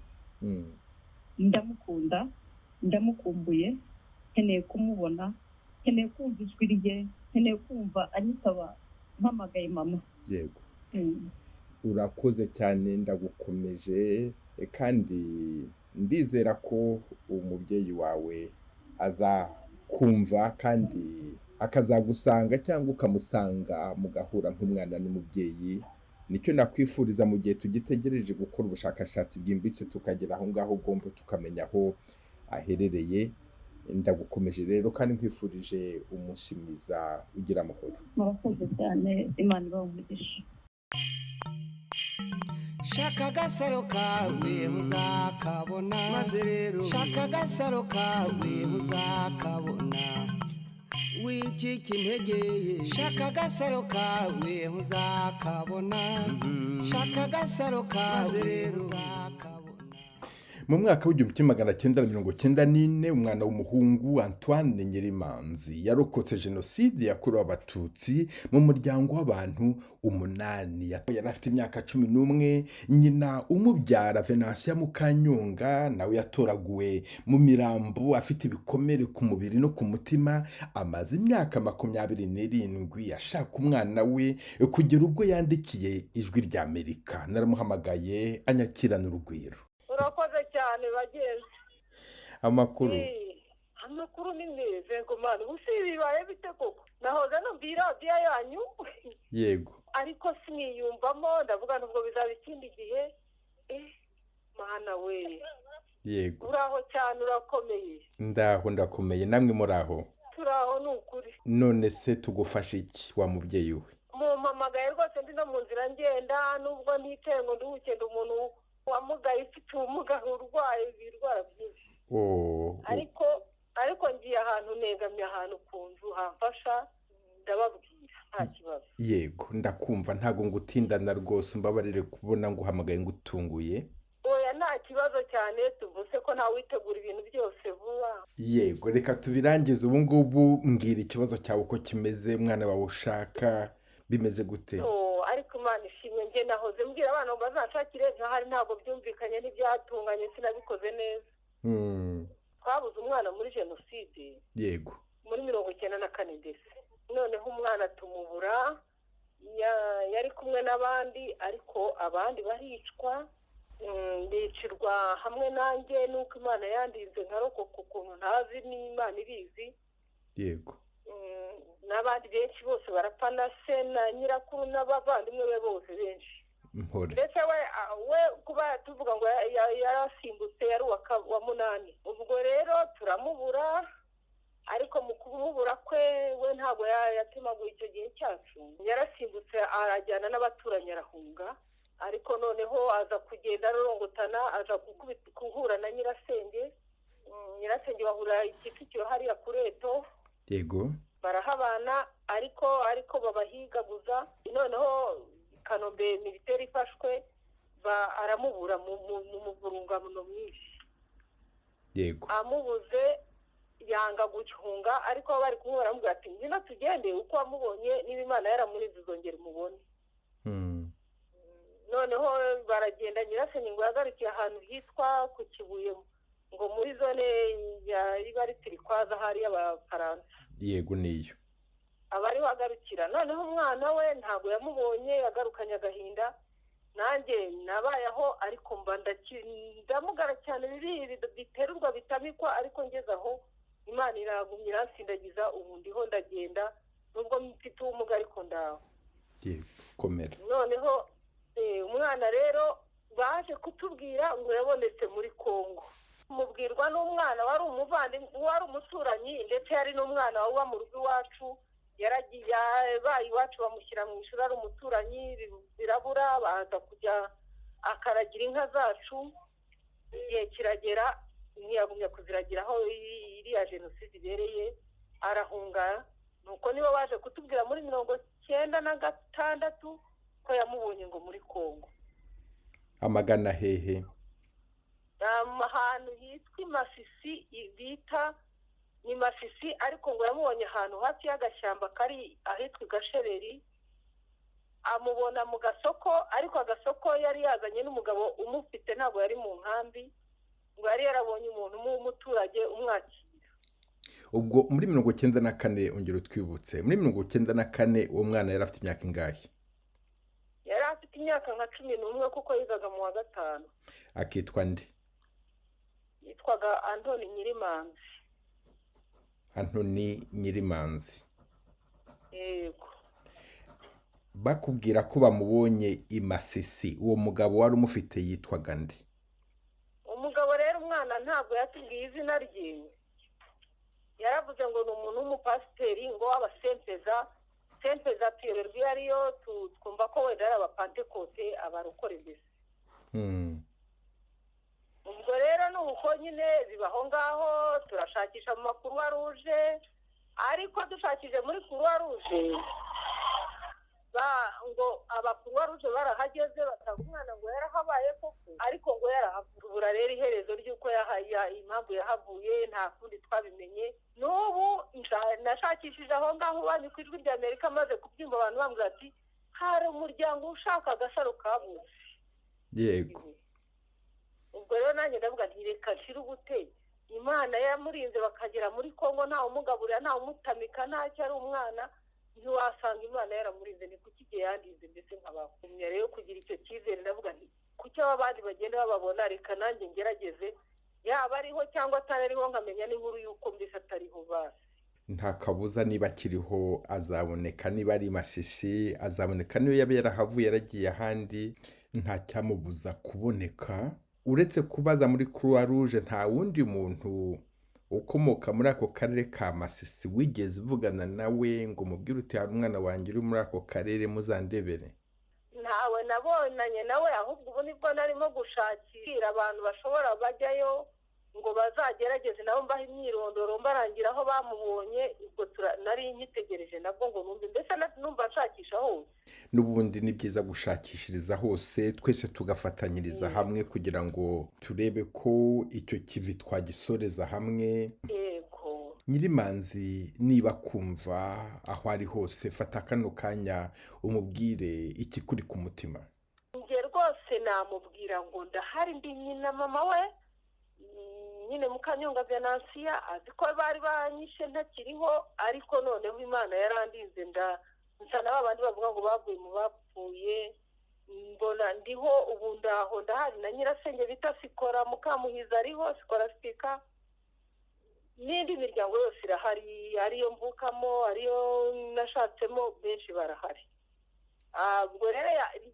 ndamukunda, ndamukumbuye, nkeneye kumubona, nkeneye kumva ijwi rye, nkeneye kumva anyitaba mpamagaye mama. Yego. Urakoze cyane, ndagukomeje, kandi ndizera ko umubyeyi wawe azakumva kandi akazagusanga cyangwa ukamusanga mugahura nk'umwana n'umubyeyi. Nicyo nakwifuriza mu gihe tugitegereje gukora ubushakashatsi bwimbitse tukagera aho ngaho ugomba tukamenya aho aherereye. Ndagukomeje rero kandi nkwifurije umunsi mwiza, ugira amahoro. Murakoze cyane, Imana ibahe umugisha. Shaka agasaro kawe muzakabona, maze rero shaka agasaro kawe muzakabona, wicika intege, shaka agasaro kawe muzakabona, shaka agasaro kawe muzakabona. Mu mwaka w'1994 umwana w'umuhungu Antoine Nyirimanzi yarokotse jenoside yakorewe abatutsi mu muryango w'abantu 8. Yari afite imyaka 11. Nyina umubyara Venansia Mukanyonga nawe yatoraguwe mu mirambo afite ibikomere ku mubiri no ku mutima. Amaze imyaka 27 ashaka umwana we kugera ubwo yandikiye Ijwi ry'Amerika. Naramuhamagaye anyakirana urugwiro. Urakoze cyane bagenzi. Amakuru ni meze ngo mwana ubusi bibaye bite koko? Nahoze numvira radiyo yanyu. Yego. Ariko siniyumvamo, ndavuga nubwo bizaba ikindi gihe. Mana we. Yego. Uraho cyane, urakomeye. Ndakomeye, namwe muraho? Turaho n'ukuri. None se tugufasha iki wa mubyeyi we? Mumpamagaye rwose ndi no mu nzira ngenda, nubwo nitengo ndugenda umuntu wamugaye ufite ubumuga urwaye ibirwara byinshi. Ariko ngiye ahantu negamye ahantu ku nzu hamfasha, ndababwira nta kibazo. Yego, ndakumva, ntago ngutindana rwose, mbabarire kubona nguhamagaye ngutunguye. Oya, nta kibazo cyane, tuvuze ko nta witegura ibintu byose vuba. Yego, reka tubirangize ubu ngubu. Mbwira ikibazo cyawe uko kimeze, mwana wawe ushaka bimeze gute? Ariko Imana ishimwe, nge nahoze mbwira abana ngo bazanshakire, ntahari ntabwo byumvikanye n'ibyatunganye, sinabikoze neza. Twabuze umwana muri jenoside. Yego. Muri 1994 ndetse. Noneho umwana tumubura, yari kumwe n'abandi, ariko abandi baricwa. Ndicirwa hamwe nanjye, nuko Imana yandinze nkarokoka ukuntu ntazi n'Imana ibizi. Yego. N'abandi benshi bose barapfa, na se na nyirakuru n'abavandimwe be bose benshi. Ndetse we kuba tuvuga ngo yarasimbutse yari wa 8. Ubwo rero turamubura, ariko mu kumubura kwe we ntabwo yatemaguye icyo gihe cyacu. Yarasimbutse arajyana n'abaturanyi arahunga, ariko noneho aza kugenda arorongotana, aza guhura na nyirasenge. Nyirasenge bahura Kicukiro hariya Kureto. Yego. Barahabana, ariko babahigaguza. Noneho Kanombe militeri ifashwe, aramubura mu muvurungano mwinshi. Yego. Amubuze, yanga guhunga, ariko bari kumwe baramubwira ati ngwino tugende, uko wamubonye niba Imana yaramurize uzongera umubone. Noneho baragenda, nyirasenge ngo yagarukiye ahantu hitwa ku Kibuye, ngo muri zone ya Ibaritiri kwaza hari y'Abafaransa. Yego, niyo abari wagarukira. Noneho umwana we ntabwo yamubonye, yagarukanye agahinda. nanjye nabayeho ariko mba ndamugara cyane biterurwa bitamikwa ariko ngeze aho imana iragumya iransindagiza ubu ndiho ndagenda nubwo mfite ubumuga ariko ndaho komera. noneho umwana rero baje kutubwira ngo yabonetse muri Kongo, mubwirwa n'umwana wari umuvandimwe wari umuturanyi ndetse yari n'umwana uba mu rugo iwacu, yaragiye bayi iwacu bamushyira mu ishuri ari umuturanyi birabura, baza kujya akaragira inka zacu, igihe kiragera ntiyagumya kuziragira aho iriya jenoside ibereye arahunga. nuko nibo baje kutubwira muri 1996 ko yamubonye ngo muri Kongo. Amagana hehe? Ahantu hitwa Masisi, bita ni Masisi, ariko ngo yamubonye ahantu hafi y'agashyamba kari ahitwa Gashereri, amubona mu gasoko, ariko agasoko yari yazanye n'umugabo umufite, ntabwo yari mu nkambi, ngo yari yarabonye umuntu w'umuturage umwakira. Ubwo muri 1994 ongera twibutse, muri 1994 uwo mwana yari afite imyaka ingahe? Yari afite imyaka nka 11 kuko yigaga mu wa gatanu. Akitwa nde? Yitwaga Antoni Nyirimanzi. Antoni Nyirimanzi. Yego. Bakubwira ko bamubonye i Masisi, uwo mugabo wari umufite yitwaga nde? Umugabo rero umwana ntabwo yatubwiye izina rye, yaravuze ngo ni umuntu w'umupasiteri ngo w'abasempeza, sempeza tuyoberwa iyo ariyo, twumva ko wenda ari abapantekote abarokore mbese. Ubwo rero ni uko nyine bibaho ngaho, turashakisha mu Croix Rouge, ariko dushakije muri Croix Rouge ngo Croix Rouge barahageze batanga umwana ngo yarahabaye koko, ariko ngo yarahavura. Rero iherezo ry'uko impamvu yahavuye nta kundi twabimenye. N'ubu nashakishije aho ngaho bandi ku Ijwi ry'Amerika, maze kubyumva abantu bambwira ati hari umuryango ushaka agasaro kabuze. Yego. Ubwo rero nanjye ndavuga nti reka nshire ubute, Imana yamurinze bakagera muri Kongo nta umugaburira nta umutamika ntacyo ari umwana, ntiwasanga Imana yaramurinze. Ni kuki igihe yandinze mbese nkabakumya rero kugira icyo cyizere, ndavuga nti kuki abandi bagenda bababona, reka nanjye ngerageze, yaba ariho cyangwa atariho nkamenya n'inkuru y'uko mbese atariho basi. Nta kabuza niba akiriho azaboneka, niba ari Masisi azaboneka, niyo yaba yarahavuye yaragiye ahandi nta cyamubuza kuboneka. Uretse kubaza muri Croix Rouge, nta wundi muntu ukomoka muri ako karere ka Masisi wigeze uvugana nawe ngo mubwire uti hari umwana wanjye uri muri ako karere muzandebere? Ntawe nabonanye nawe, ahubwo ubu nibwo narimo gushakira abantu bashobora bajyayo ngo bazagerageze nabo mbaha imyirondoro mbarangira aho bamubonye. Ubwo nari nyitegereje nabwo ngo numve mbese numva nshakisha hose. N'ubundi ni byiza gushakishiriza hose, twese tugafatanyiriza hamwe kugira ngo turebe ko icyo kivi twagisoreza hamwe. Yego. Nyirimanzi, niba kumva aho ari hose, fata kano kanya umubwire ikikuri ku mutima. Nge rwose namubwira ngo ndahari, ndi nyina mama we, nyine Mukanyonga Venansia, azi ko bari banyishe ntakiriho, ariko noneho Imana yarandinze nsa na babandi bavuga ngo bavuye mu bapfuye, mbona ndiho ubu ndaho ndahari. Na nyirasenge bita Sikora Mukamuhiza ariho, Sikora Stika, n'indi miryango yose irahari, ariyo mvukamo, ariyo nashatsemo, benshi barahari. Ubwo rero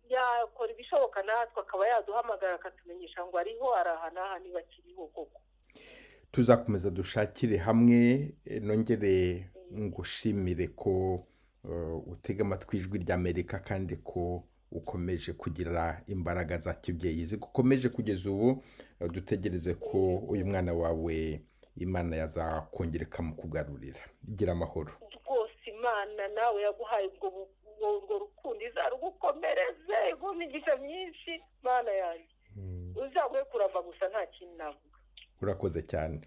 yakora ibishoboka natwe akaba yaduhamagara akatumenyesha ngo ariho arahanaha niba akiriho koko. Tuzakomeza dushakire hamwe. Nongere ngushimire ko utega amatwi Ijwi ry'Amerika kandi ko ukomeje kugira imbaraga za kibyeyi zigukomeje kugeza ubu. Dutegereze ko uyu mwana wawe Imana yazakongera ikamukugarurira. Gira amahoro. Rwose Imana nawe yaguhaye ubwo rukundo izarugukomereze, igumigisha myinshi, Mana yanjye. Uzaguhe kuramba gusa nta kintu navuga. Urakoze cyane.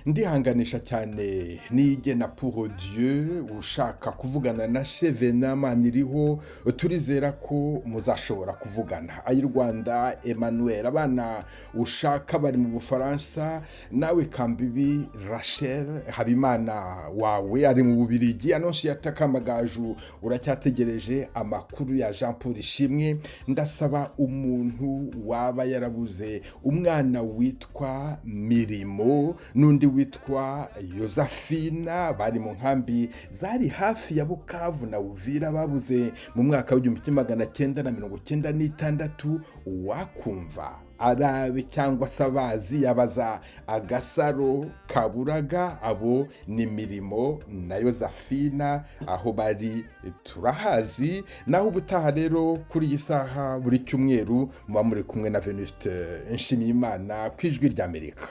ndihanganisha cyane nigena pour Dieu ushaka kuvugana na Chevenama niriho turizera ko muzashobora kuvugana ayi Rwanda Emmanuel abana ushaka bari mu Bufaransa nawe Kambibi Rachel Habimana wawe ari mu Bubirigi anonsi yatakamagaju uracyategereje amakuru ya Jean Paul Ishimwe ndasaba umuntu waba yarabuze umwana witwa Mirimo nundi witwa Josephine bari mu nkambi zari hafi ya Bukavu na Uvira babuze mu mwaka w'1996 wakumva arabe cyangwa sabazi yabaza Agasaro Kaburaga abo ni Mirimo na Josephine aho bari turahazi naho ubutaha rero kuri iyi saha buri cyumweru muba muri kumwe na Venuste Nshimiyimana kwijwi ry'Amerika.